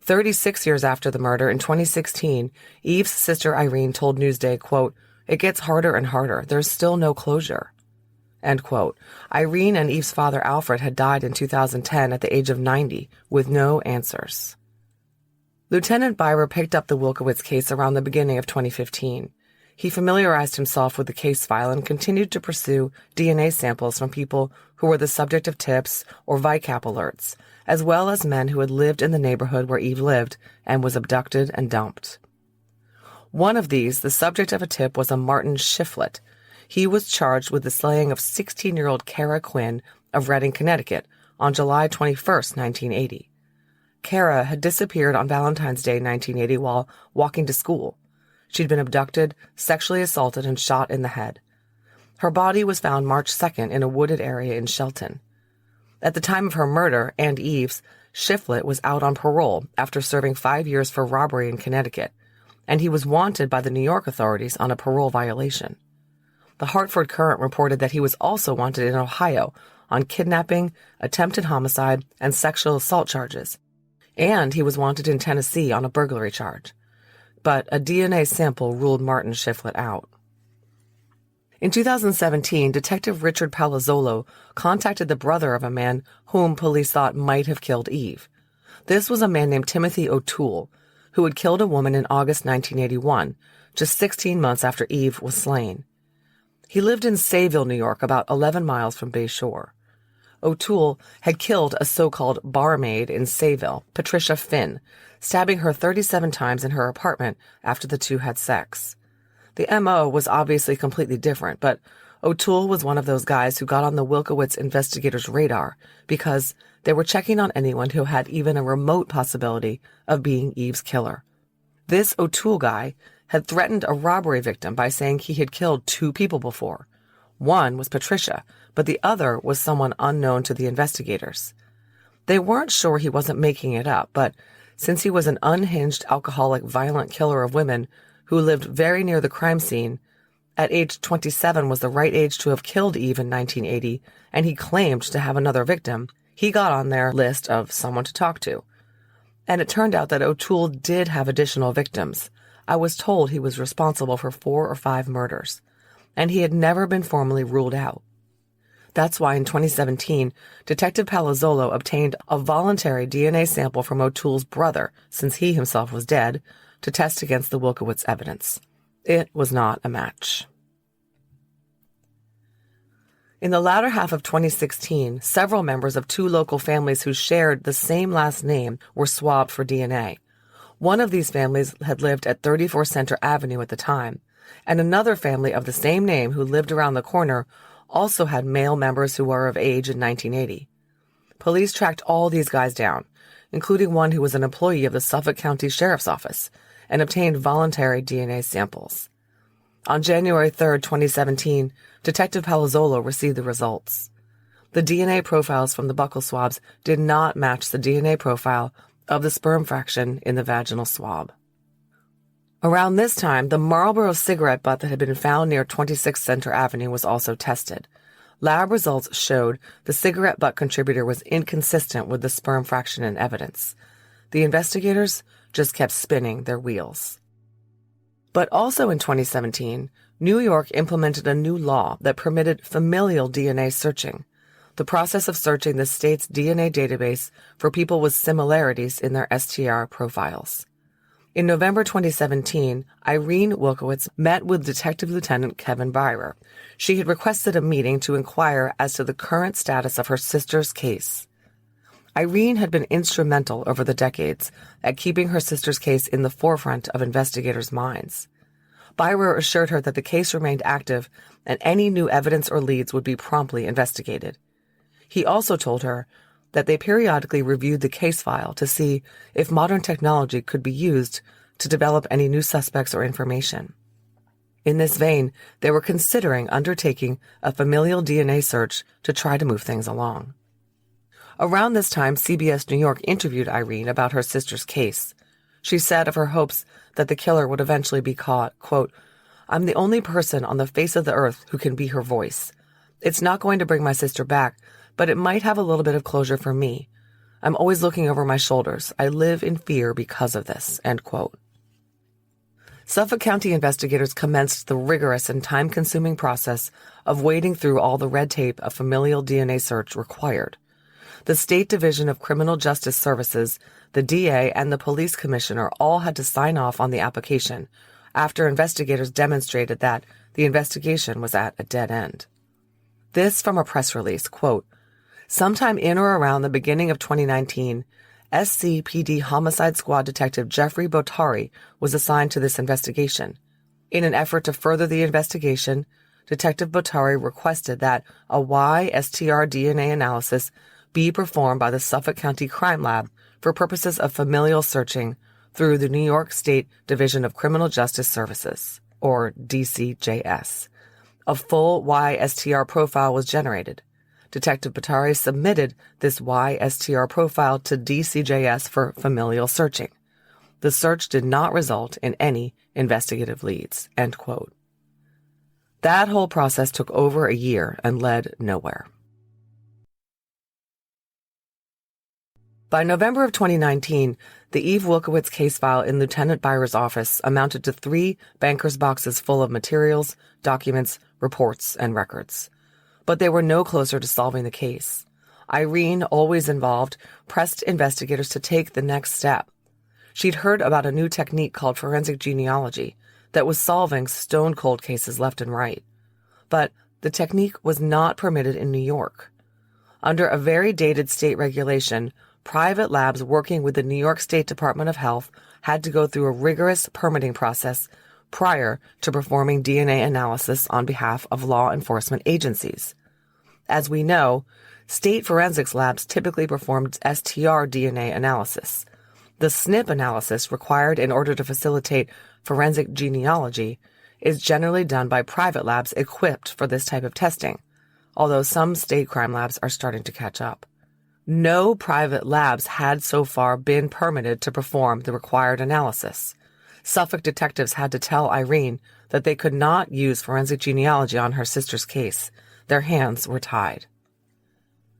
36 years after the murder, in 2016, Eve's sister Irene told Newsday, quote, "It gets harder and harder. There's still no closure." End quote. Irene and Eve's father, Alfred, had died in 2010 at the age of 90 with no answers. Lieutenant Byrer picked up the Wilkowitz case around the beginning of 2015. He familiarized himself with the case file and continued to pursue DNA samples from people who were the subject of tips or VICAP alerts, as well as men who had lived in the neighborhood where Eve lived and was abducted and dumped. One of these, the subject of a tip, was a Martin Shiflett. He was charged with the slaying of 16-year-old Kara Quinn of Redding, Connecticut, on July 21, 1980. Kara had disappeared on Valentine's Day 1980 while walking to school. She'd been abducted, sexually assaulted, and shot in the head. Her body was found March 2nd in a wooded area in Shelton. At the time of her murder, and Eve's, Shiflett was out on parole after serving 5 years for robbery in Connecticut, and he was wanted by the New York authorities on a parole violation. The Hartford Courant reported that he was also wanted in Ohio on kidnapping, attempted homicide, and sexual assault charges, and he was wanted in Tennessee on a burglary charge. But a DNA sample ruled Martin Shiflett out. In 2017, Detective Richard Palazzolo contacted the brother of a man whom police thought might have killed Eve. This was a man named Timothy O'Toole, who had killed a woman in August 1981, just 16 months after Eve was slain. He lived in Sayville, New York, about 11 miles from Bay Shore. O'Toole had killed a so-called barmaid in Sayville, Patricia Finn, stabbing her 37 times in her apartment after the two had sex. The M.O. was obviously completely different, but O'Toole was one of those guys who got on the Wilkowitz investigators' radar because they were checking on anyone who had even a remote possibility of being Eve's killer. This O'Toole guy had threatened a robbery victim by saying he had killed 2 people before. One was Patricia, but the other was someone unknown to the investigators. They weren't sure he wasn't making it up, but since he was an unhinged, alcoholic, violent killer of women who lived very near the crime scene, at age 27 was the right age to have killed Eve in 1980, and he claimed to have another victim, he got on their list of someone to talk to. And it turned out that O'Toole did have additional victims. I was told he was responsible for 4 or 5 murders, and he had never been formally ruled out. That's why in 2017, Detective Palazzolo obtained a voluntary DNA sample from O'Toole's brother, since he himself was dead, to test against the Wilkowitz evidence. It was not a match. In the latter half of 2016, several members of 2 local families who shared the same last name were swabbed for DNA. One of these families had lived at 34 Center Avenue at the time, and another family of the same name who lived around the corner also had male members who were of age in 1980. Police tracked all these guys down, including one who was an employee of the Suffolk County Sheriff's Office, and obtained voluntary DNA samples. On January 3, 2017, Detective Palazzolo received the results. The DNA profiles from the buccal swabs did not match the DNA profile of the sperm fraction in the vaginal swab. Around this time, the Marlboro cigarette butt that had been found near 26th Center Avenue was also tested. Lab results showed the cigarette butt contributor was inconsistent with the sperm fraction in evidence. The investigators just kept spinning their wheels. But also in 2017, New York implemented a new law that permitted familial DNA searching, the process of searching the state's DNA database for people with similarities in their STR profiles. In November 2017, Irene Wilkowitz met with Detective Lieutenant Kevin Byrer. She had requested a meeting to inquire as to the current status of her sister's case. Irene had been instrumental over the decades at keeping her sister's case in the forefront of investigators' minds. Byrer assured her that the case remained active and any new evidence or leads would be promptly investigated. He also told her that they periodically reviewed the case file to see if modern technology could be used to develop any new suspects or information. In this vein, they were considering undertaking a familial DNA search to try to move things along. Around this time, CBS New York interviewed Irene about her sister's case. She said of her hopes that the killer would eventually be caught, quote, "I'm the only person on the face of the earth who can be her voice. It's not going to bring my sister back, but it might have a little bit of closure for me. I'm always looking over my shoulders. I live in fear because of this," end quote. Suffolk County investigators commenced the rigorous and time-consuming process of wading through all the red tape a familial DNA search required. The State Division of Criminal Justice Services the DA, and the police commissioner all had to sign off on the application after investigators demonstrated that the investigation was at a dead end. This from a press release, quote, "Sometime in or around the beginning of 2019, SCPD Homicide Squad Detective Jeffrey Botari was assigned to this investigation. In an effort to further the investigation, Detective Botari requested that a YSTR DNA analysis be performed by the Suffolk County Crime Lab for purposes of familial searching through the New York State Division of Criminal Justice Services, or DCJS. A full YSTR profile was generated. Detective Botari submitted this YSTR profile to DCJS for familial searching. The search did not result in any investigative leads," end quote. That whole process took over a year and led nowhere. By November of 2019, the Eve Wilkowitz case file in Lieutenant Byer's office amounted to 3 banker's boxes full of materials, documents, reports, and records. But they were no closer to solving the case. Irene, always involved, pressed investigators to take the next step. She'd heard about a new technique called forensic genealogy that was solving stone-cold cases left and right. But the technique was not permitted in New York. Under a very dated state regulation, private labs working with the New York State Department of Health had to go through a rigorous permitting process prior to performing DNA analysis on behalf of law enforcement agencies. As we know, state forensics labs typically performed STR DNA analysis. The SNP analysis required in order to facilitate forensic genealogy is generally done by private labs equipped for this type of testing, although some state crime labs are starting to catch up. No private labs had so far been permitted to perform the required analysis. Suffolk detectives had to tell Irene that they could not use forensic genealogy on her sister's case. Their hands were tied.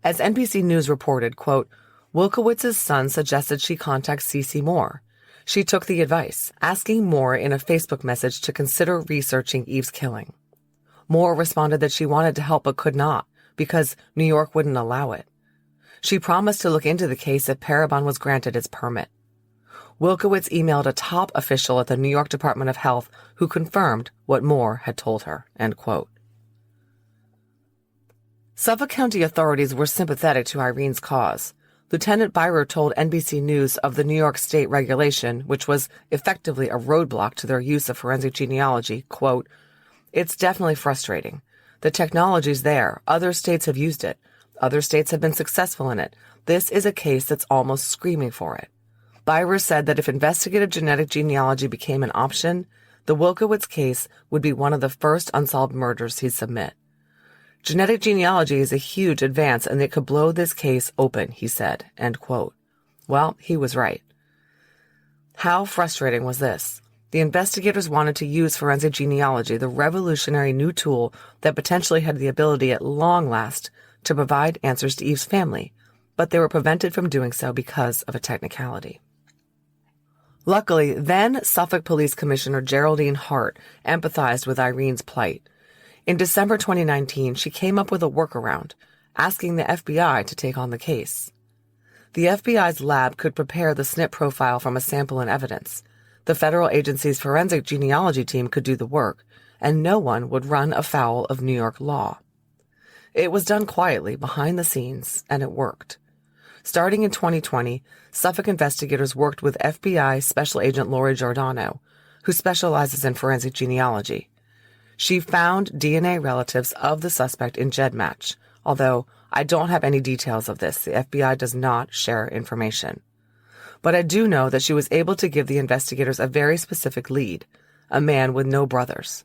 As NBC News reported, quote, "Wilkowitz's son suggested she contact CeCe Moore. She took the advice, asking Moore in a Facebook message to consider researching Eve's killing. Moore responded that she wanted to help but could not, because New York wouldn't allow it. She promised to look into the case if Parabon was granted its permit. Wilkowitz emailed a top official at the New York Department of Health who confirmed what Moore had told her," end quote. Suffolk County authorities were sympathetic to Irene's cause. Lieutenant Byer told NBC News of the New York State regulation, which was effectively a roadblock to their use of forensic genealogy, quote, "It's definitely frustrating. The technology's there. Other states have used it. Other states have been successful in it. This is a case that's almost screaming for it." Byer said that if investigative genetic genealogy became an option, the Wilkowitz case would be one of the first unsolved murders he'd submit. "Genetic genealogy is a huge advance and it could blow this case open," he said, end quote. Well, he was right. How frustrating was this? The investigators wanted to use forensic genealogy, the revolutionary new tool that potentially had the ability at long last to provide answers to Eve's family, but they were prevented from doing so because of a technicality. Luckily, then Suffolk Police Commissioner Geraldine Hart empathized with Irene's plight. In December 2019, she came up with a workaround, asking the FBI to take on the case. The FBI's lab could prepare the SNP profile from a sample and evidence. The federal agency's forensic genealogy team could do the work, and no one would run afoul of New York law. It was done quietly, behind the scenes, and it worked. Starting in 2020, Suffolk investigators worked with FBI Special Agent Lori Giordano, who specializes in forensic genealogy. She found DNA relatives of the suspect in GEDmatch, although I don't have any details of this. The FBI does not share information. But I do know that she was able to give the investigators a very specific lead, a man with no brothers.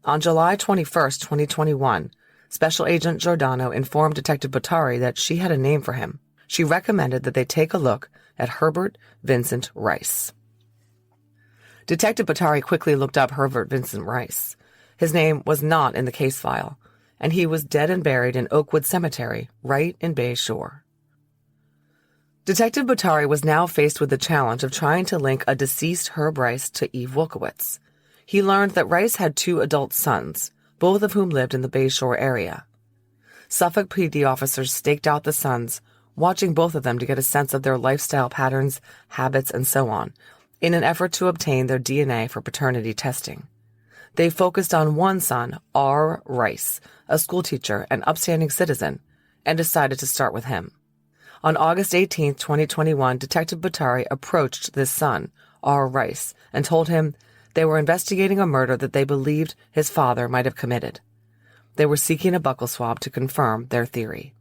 On July 21st, 2021, Special Agent Giordano informed Detective Botari that she had a name for him. She recommended that they take a look at Herbert Vincent Rice. Detective Botari quickly looked up Herbert Vincent Rice. His name was not in the case file, and he was dead and buried in Oakwood Cemetery, right in Bay Shore. Detective Botari was now faced with the challenge of trying to link a deceased Herb Rice to Eve Wilkowitz. He learned that Rice had 2 adult sons, both of whom lived in the Bay Shore area. Suffolk PD officers staked out the sons, watching both of them to get a sense of their lifestyle patterns, habits, and so on, in an effort to obtain their DNA for paternity testing. They focused on one son, R. Rice, a schoolteacher and upstanding citizen, and decided to start with him. On August 18, 2021, Detective Batari approached this son, R. Rice, and told him they were investigating a murder that they believed his father might have committed. They were seeking a buccal swab to confirm their theory.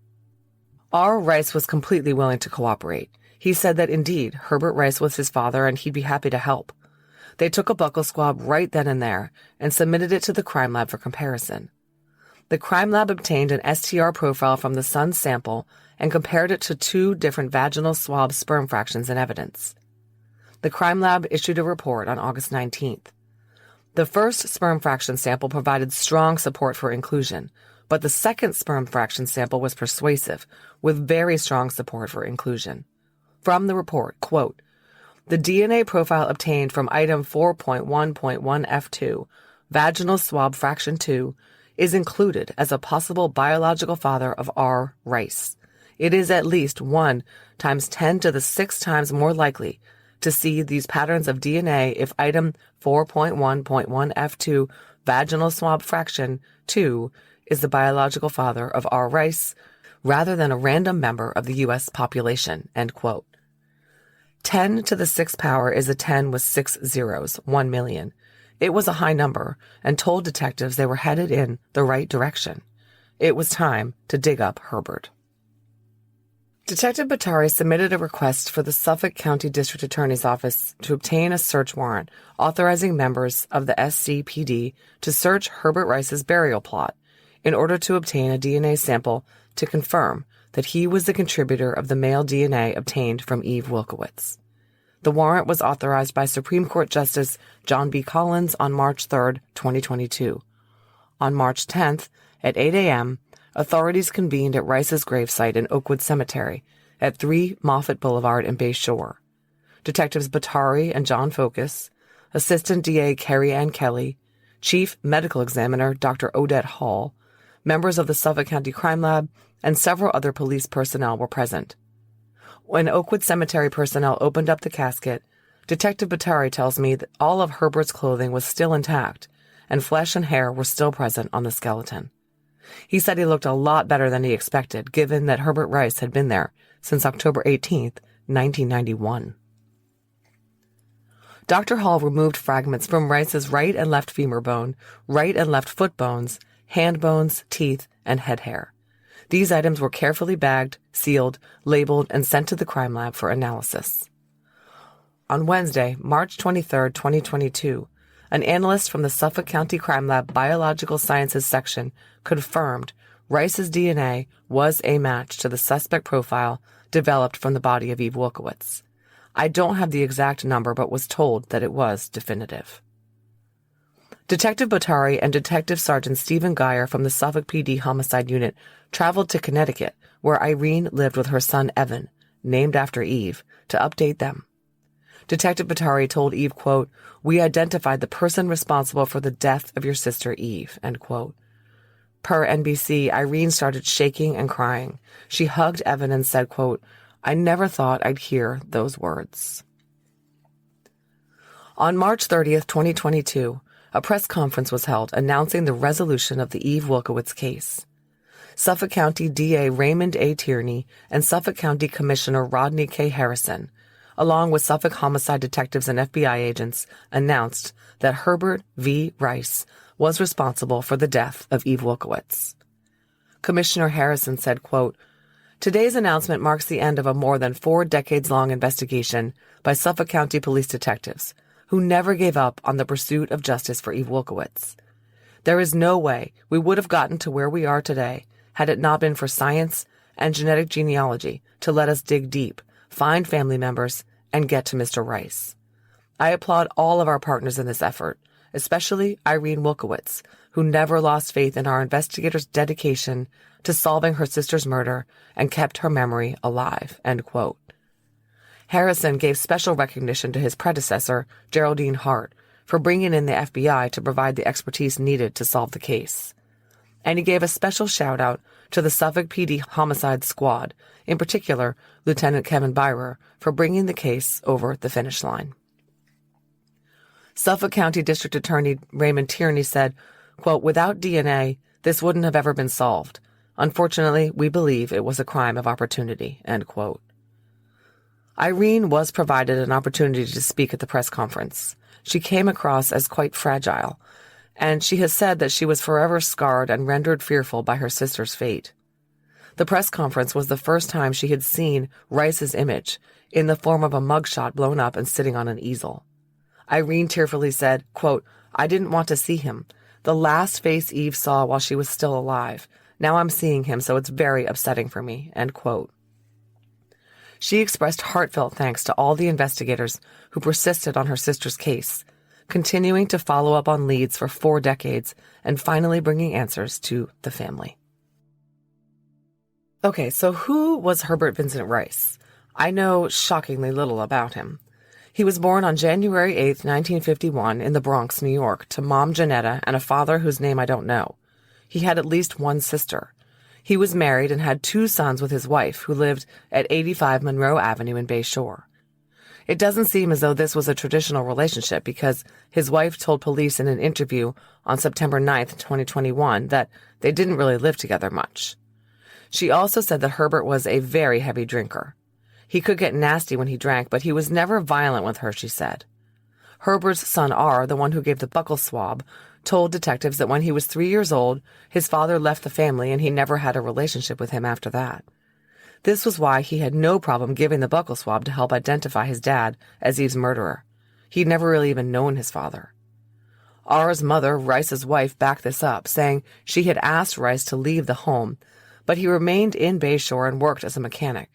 R. Rice was completely willing to cooperate. He said that indeed, Herbert Rice was his father and he'd be happy to help. They took a buccal swab right then and there and submitted it to the crime lab for comparison. The crime lab obtained an STR profile from the son's sample and compared it to 2 different vaginal swab sperm fractions in evidence. The crime lab issued a report on August 19th. The first sperm fraction sample provided strong support for inclusion, but the second sperm fraction sample was persuasive, with very strong support for inclusion. From the report, quote, "The DNA profile obtained from item 4.1.1F2, vaginal swab fraction 2, is included as a possible biological father of R. Rice. It is at least 1 times 10 to the 6 times more likely to see these patterns of DNA if item 4.1.1F2, vaginal swab fraction 2, is the biological father of R. Rice, rather than a random member of the U.S. population," end quote. 10 to the 6th power is a 10 with 6 zeros, 1 million. It was a high number and told detectives they were headed in the right direction. It was time to dig up Herbert. Detective Batari submitted a request for the Suffolk County District Attorney's Office to obtain a search warrant authorizing members of the SCPD to search Herbert Rice's burial plot in order to obtain a DNA sample to confirm that he was the contributor of the male DNA obtained from Eve Wilkowitz. The warrant was authorized by Supreme Court Justice John B. Collins on March 3, 2022. On March 10th, at 8 a.m., authorities convened at Rice's gravesite in Oakwood Cemetery at 3 Moffett Boulevard in Bay Shore. Detectives Batari and John Focus, Assistant DA Carrie Ann Kelly, Chief Medical Examiner Dr. Odette Hall, members of the Suffolk County Crime Lab, and several other police personnel were present. When Oakwood Cemetery personnel opened up the casket, Detective Batari tells me that all of Herbert's clothing was still intact, and flesh and hair were still present on the skeleton. He said he looked a lot better than he expected, given that Herbert Rice had been there since October 18, 1991. Dr. Hall removed fragments from Rice's right and left femur bone, right and left foot bones, hand bones, teeth, and head hair. These items were carefully bagged, sealed, labeled, and sent to the crime lab for analysis. On Wednesday, March 23, 2022, an analyst from the Suffolk County Crime Lab Biological Sciences section confirmed Rice's DNA was a match to the suspect profile developed from the body of Eve Wilkowitz. I don't have the exact number, but was told that it was definitive. Detective Batari and Detective Sergeant Stephen Geyer from the Suffolk PD Homicide Unit traveled to Connecticut, where Irene lived with her son Evan, named after Eve, to update them. Detective Batari told Eve, quote, "We identified the person responsible for the death of your sister Eve," end quote. Per NBC, Irene started shaking and crying. She hugged Evan and said, quote, "I never thought I'd hear those words." On March 30th, 2022, a press conference was held announcing the resolution of the Eve Wilkowitz case. Suffolk County DA Raymond A. Tierney and Suffolk County Commissioner Rodney K. Harrison, along with Suffolk homicide detectives and FBI agents, announced that Herbert V. Rice was responsible for the death of Eve Wilkowitz. Commissioner Harrison said, quote, "Today's announcement marks the end of a more than 4 decades-long investigation by Suffolk County police detectives who never gave up on the pursuit of justice for Eve Wilkowitz. There is no way we would have gotten to where we are today had it not been for science and genetic genealogy to let us dig deep, find family members, and get to Mr. Rice. I applaud all of our partners in this effort, especially Irene Wilkowitz, who never lost faith in our investigators' dedication to solving her sister's murder and kept her memory alive," end quote. Harrison gave special recognition to his predecessor, Geraldine Hart, for bringing in the FBI to provide the expertise needed to solve the case. And he gave a special shout-out to the Suffolk PD Homicide Squad, in particular Lieutenant Kevin Byrer, for bringing the case over the finish line. Suffolk County District Attorney Raymond Tierney said, quote, "Without DNA, this wouldn't have ever been solved. Unfortunately, we believe it was a crime of opportunity," end quote. Irene was provided an opportunity to speak at the press conference. She came across as quite fragile, and she has said that she was forever scarred and rendered fearful by her sister's fate. The press conference was the first time she had seen Rice's image in the form of a mugshot blown up and sitting on an easel. Irene tearfully said, quote, "I didn't want to see him. The last face Eve saw while she was still alive. Now I'm seeing him, so it's very upsetting for me," end quote. She expressed heartfelt thanks to all the investigators who persisted on her sister's case, continuing to follow up on leads for 4 decades and finally bringing answers to the family. Okay, so who was Herbert Vincent Rice? I know shockingly little about him. He was born on January 8, 1951 in the Bronx, New York, to Mom Janetta and a father whose name I don't know. He had at least one sister. He was married and had 2 sons with his wife, who lived at 85 Monroe Avenue in Bay Shore. It doesn't seem as though this was a traditional relationship because his wife told police in an interview on September 9, 2021, that they didn't really live together much. She also said that Herbert was a very heavy drinker. He could get nasty when he drank, but he was never violent with her, she said. Herbert's son R, the one who gave the buccal swab, told detectives that when he was 3 years old, his father left the family and he never had a relationship with him after that. This was why he had no problem giving the buccal swab to help identify his dad as Eve's murderer. He'd never really even known his father. R's mother, Rice's wife, backed this up, saying she had asked Rice to leave the home, but he remained in Bay Shore and worked as a mechanic.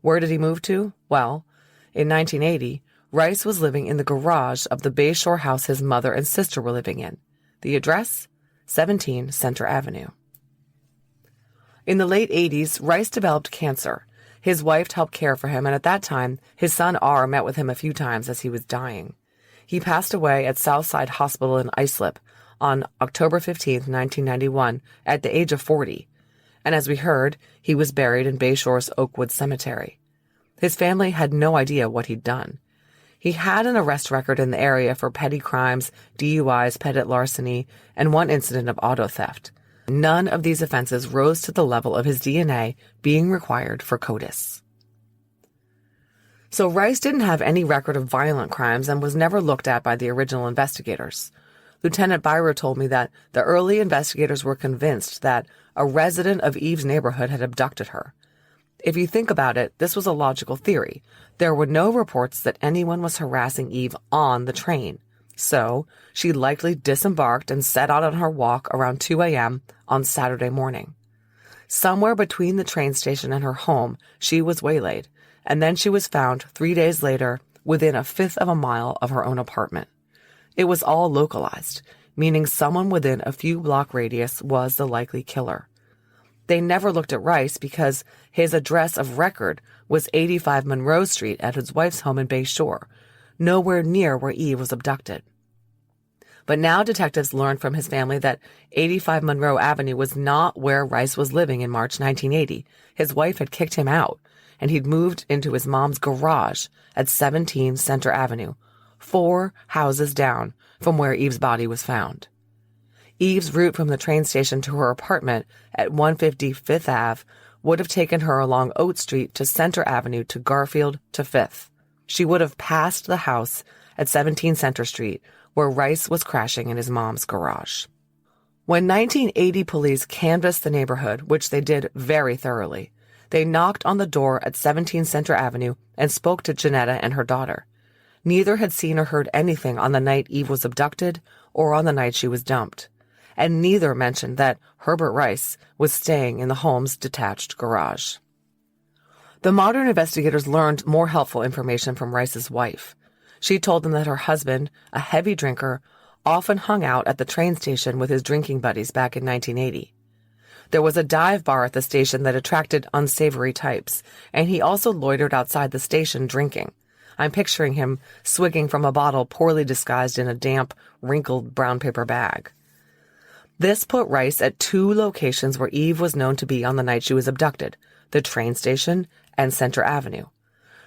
Where did he move to? Well, in 1980, Rice was living in the garage of the Bay Shore house his mother and sister were living in. The address? 17 Center Avenue. In the late 80s, Rice developed cancer. His wife helped care for him, and at that time, his son R met with him a few times as he was dying. He passed away at Southside Hospital in Islip on October 15, 1991, at the age of 40. And as we heard, he was buried in Bay Shore's Oakwood Cemetery. His family had no idea what he'd done. He had an arrest record in the area for petty crimes, DUIs, petit larceny, and 1 incident of auto theft. None of these offenses rose to the level of his DNA being required for CODIS. So Rice didn't have any record of violent crimes and was never looked at by the original investigators. Lieutenant Byrer told me that the early investigators were convinced that a resident of Eve's neighborhood had abducted her. If you think about it, this was a logical theory. There were no reports that anyone was harassing Eve on the train. So she likely disembarked and set out on her walk around 2 a.m. on Saturday morning. Somewhere between the train station and her home, she was waylaid, and then she was found 3 days later within 1/5 of a mile of her own apartment. It was all localized, meaning someone within a few block radius was the likely killer. They never looked at Rice because his address of record was 85 Monroe Street at his wife's home in Bay Shore, nowhere near where Eve was abducted. But now detectives learned from his family that 85 Monroe Avenue was not where Rice was living in March 1980. His wife had kicked him out, and he'd moved into his mom's garage at 17 Center Avenue, 4 houses down from where Eve's body was found. Eve's route from the train station to her apartment at 150 Fifth Ave would have taken her along Oat Street to Center Avenue to Garfield to 5th. She would have passed the house at 17 Center Street, where Rice was crashing in his mom's garage. When 1980 police canvassed the neighborhood, which they did very thoroughly, they knocked on the door at 17 Center Avenue and spoke to Janetta and her daughter. Neither had seen or heard anything on the night Eve was abducted or on the night she was dumped. And neither mentioned that Herbert Rice was staying in the home's detached garage. The modern investigators learned more helpful information from Rice's wife. She told them that her husband, a heavy drinker, often hung out at the train station with his drinking buddies back in 1980. There was a dive bar at the station that attracted unsavory types, and he also loitered outside the station drinking. I'm picturing him swigging from a bottle poorly disguised in a damp, wrinkled brown paper bag. This put Rice at 2 locations where Eve was known to be on the night she was abducted, the train station and Center Avenue.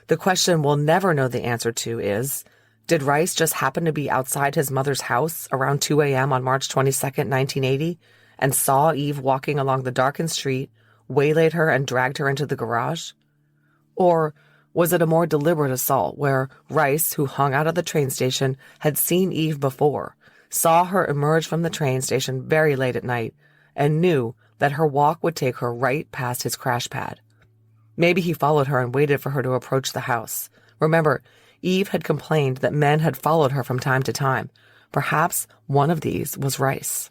The question we'll never know the answer to is, did Rice just happen to be outside his mother's house around 2 a.m. on March 22nd, 1980, and saw Eve walking along the darkened street, waylaid her and dragged her into the garage? Or was it a more deliberate assault where Rice, who hung out at the train station, had seen Eve before, saw her emerge from the train station very late at night, and knew that her walk would take her right past his crash pad? Maybe he followed her and waited for her to approach the house. Remember, Eve had complained that men had followed her from time to time. Perhaps one of these was Rice.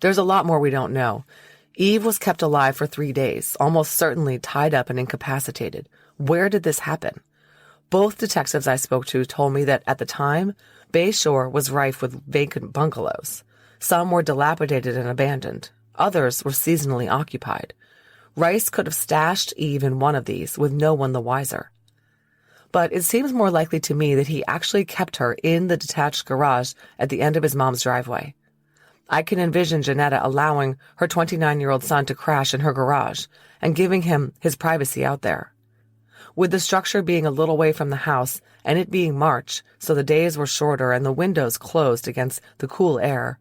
There's a lot more we don't know. Eve was kept alive for 3 days, almost certainly tied up and incapacitated. Where did this happen? Both detectives I spoke to told me that at the time, Bay Shore was rife with vacant bungalows. Some were dilapidated and abandoned. Others were seasonally occupied. Rice could have stashed Eve in one of these, with no one the wiser. But it seems more likely to me that he actually kept her in the detached garage at the end of his mom's driveway. I can envision Janetta allowing her 29-year-old son to crash in her garage and giving him his privacy out there. With the structure being a little way from the house and it being March, so the days were shorter and the windows closed against the cool air,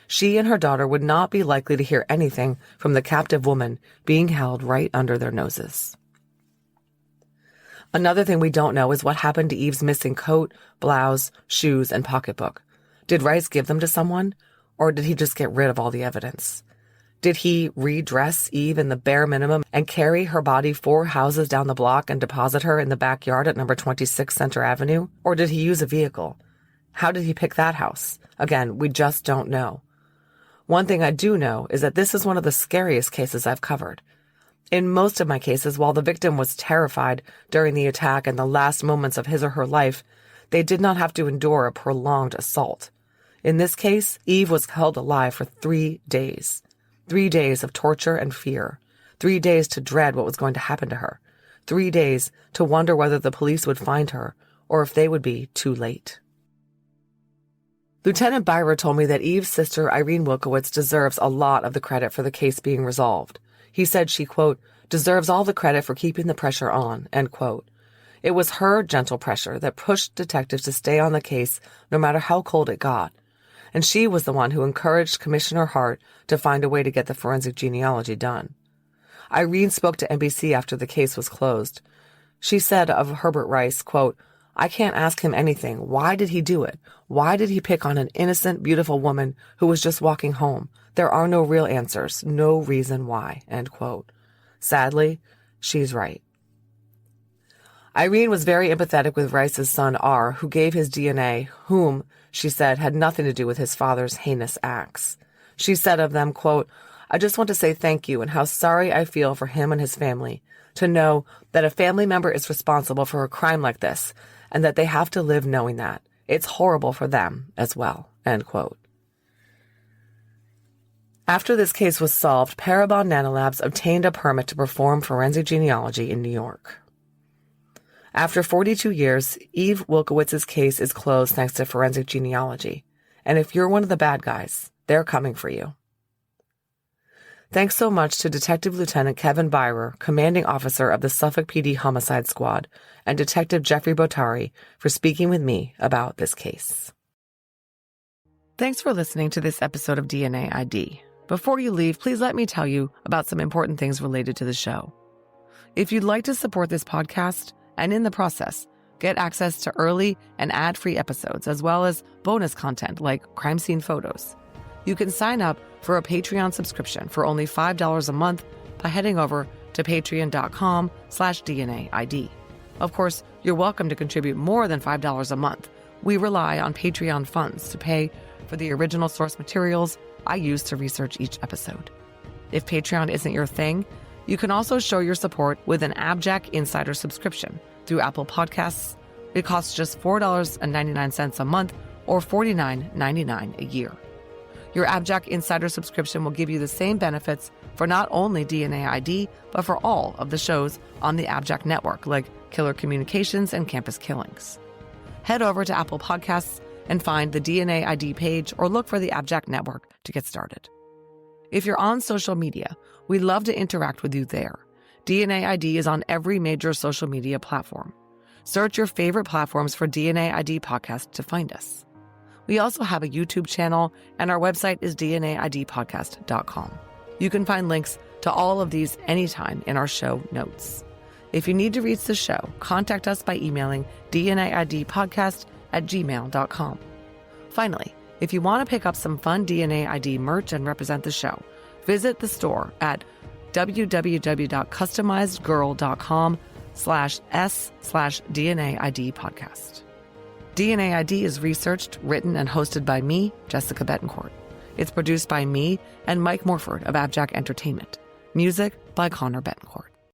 she and her daughter would not be likely to hear anything from the captive woman being held right under their noses. Another thing we don't know is what happened to Eve's missing coat, blouse, shoes, and pocketbook. Did Rice give them to someone, or did he just get rid of all the evidence? Did he redress Eve in the bare minimum and carry her body 4 houses down the block and deposit her in the backyard at number 26 Center Avenue? Or did he use a vehicle? How did he pick that house? Again, we just don't know. One thing I do know is that this is one of the scariest cases I've covered. In most of my cases, while the victim was terrified during the attack and the last moments of his or her life, they did not have to endure a prolonged assault. In this case, Eve was held alive for 3 days. 3 days of torture and fear. 3 days to dread what was going to happen to her. 3 days to wonder whether the police would find her or if they would be too late. Lieutenant Byrer told me that Eve's sister, Irene Wilkowitz, deserves a lot of the credit for the case being resolved. He said she, quote, deserves all the credit for keeping the pressure on, end quote. It was her gentle pressure that pushed detectives to stay on the case no matter how cold it got. And she was the one who encouraged Commissioner Hart to find a way to get the forensic genealogy done. Irene spoke to NBC after the case was closed. She said of Herbert Rice, quote, I can't ask him anything. Why did he do it? Why did he pick on an innocent, beautiful woman who was just walking home? There are no real answers, no reason why, end quote. Sadly, she's right. Irene was very empathetic with Rice's son, R., who gave his DNA, whom, she said, had nothing to do with his father's heinous acts. She said of them, quote, I just want to say thank you and how sorry I feel for him and his family, to know that a family member is responsible for a crime like this and that they have to live knowing that. It's horrible for them as well, end quote. After this case was solved, Parabon Nanolabs obtained a permit to perform forensic genealogy in New York. After 42 years, Eve Wilkowitz's case is closed thanks to forensic genealogy. And if you're one of the bad guys, they're coming for you. Thanks so much to Detective Lieutenant Kevin Byrer, commanding officer of the Suffolk PD Homicide Squad, and Detective Jeffrey Botari for speaking with me about this case. Thanks for listening to this episode of DNA ID. Before you leave, please let me tell you about some important things related to the show. If you'd like to support this podcast, and in the process, get access to early and ad-free episodes, as well as bonus content like crime scene photos, you can sign up for a Patreon subscription for only $5 a month by heading over to patreon.com/DNAID. Of course, you're welcome to contribute more than $5 a month. We rely on Patreon funds to pay for the original source materials I use to research each episode. If Patreon isn't your thing, you can also show your support with an AbJack Insider subscription through Apple Podcasts. It costs just $4.99 a month or $49.99 a year. Your AbJack Insider subscription will give you the same benefits for not only DNA ID, but for all of the shows on the AbJack network, like Killer Communications and Campus Killings. Head over to Apple Podcasts and find the DNA ID page or look for the AbJack network to get started. If you're on social media, we'd love to interact with you there. DNA ID is on every major social media platform. Search your favorite platforms for DNA ID Podcast to find us. We also have a YouTube channel, and our website is dnaidpodcast.com. You can find links to all of these anytime in our show notes. If you need to reach the show, contact us by emailing dnaidpodcast@gmail.com. Finally, if you want to pick up some fun DNA ID merch and represent the show, visit the store at www.customizedgirl.com/s/DNA ID podcast. DNA ID is researched, written, and hosted by me, Jessica Betancourt. It's produced by me and Mike Morford of AbJack Entertainment. Music by Connor Betancourt.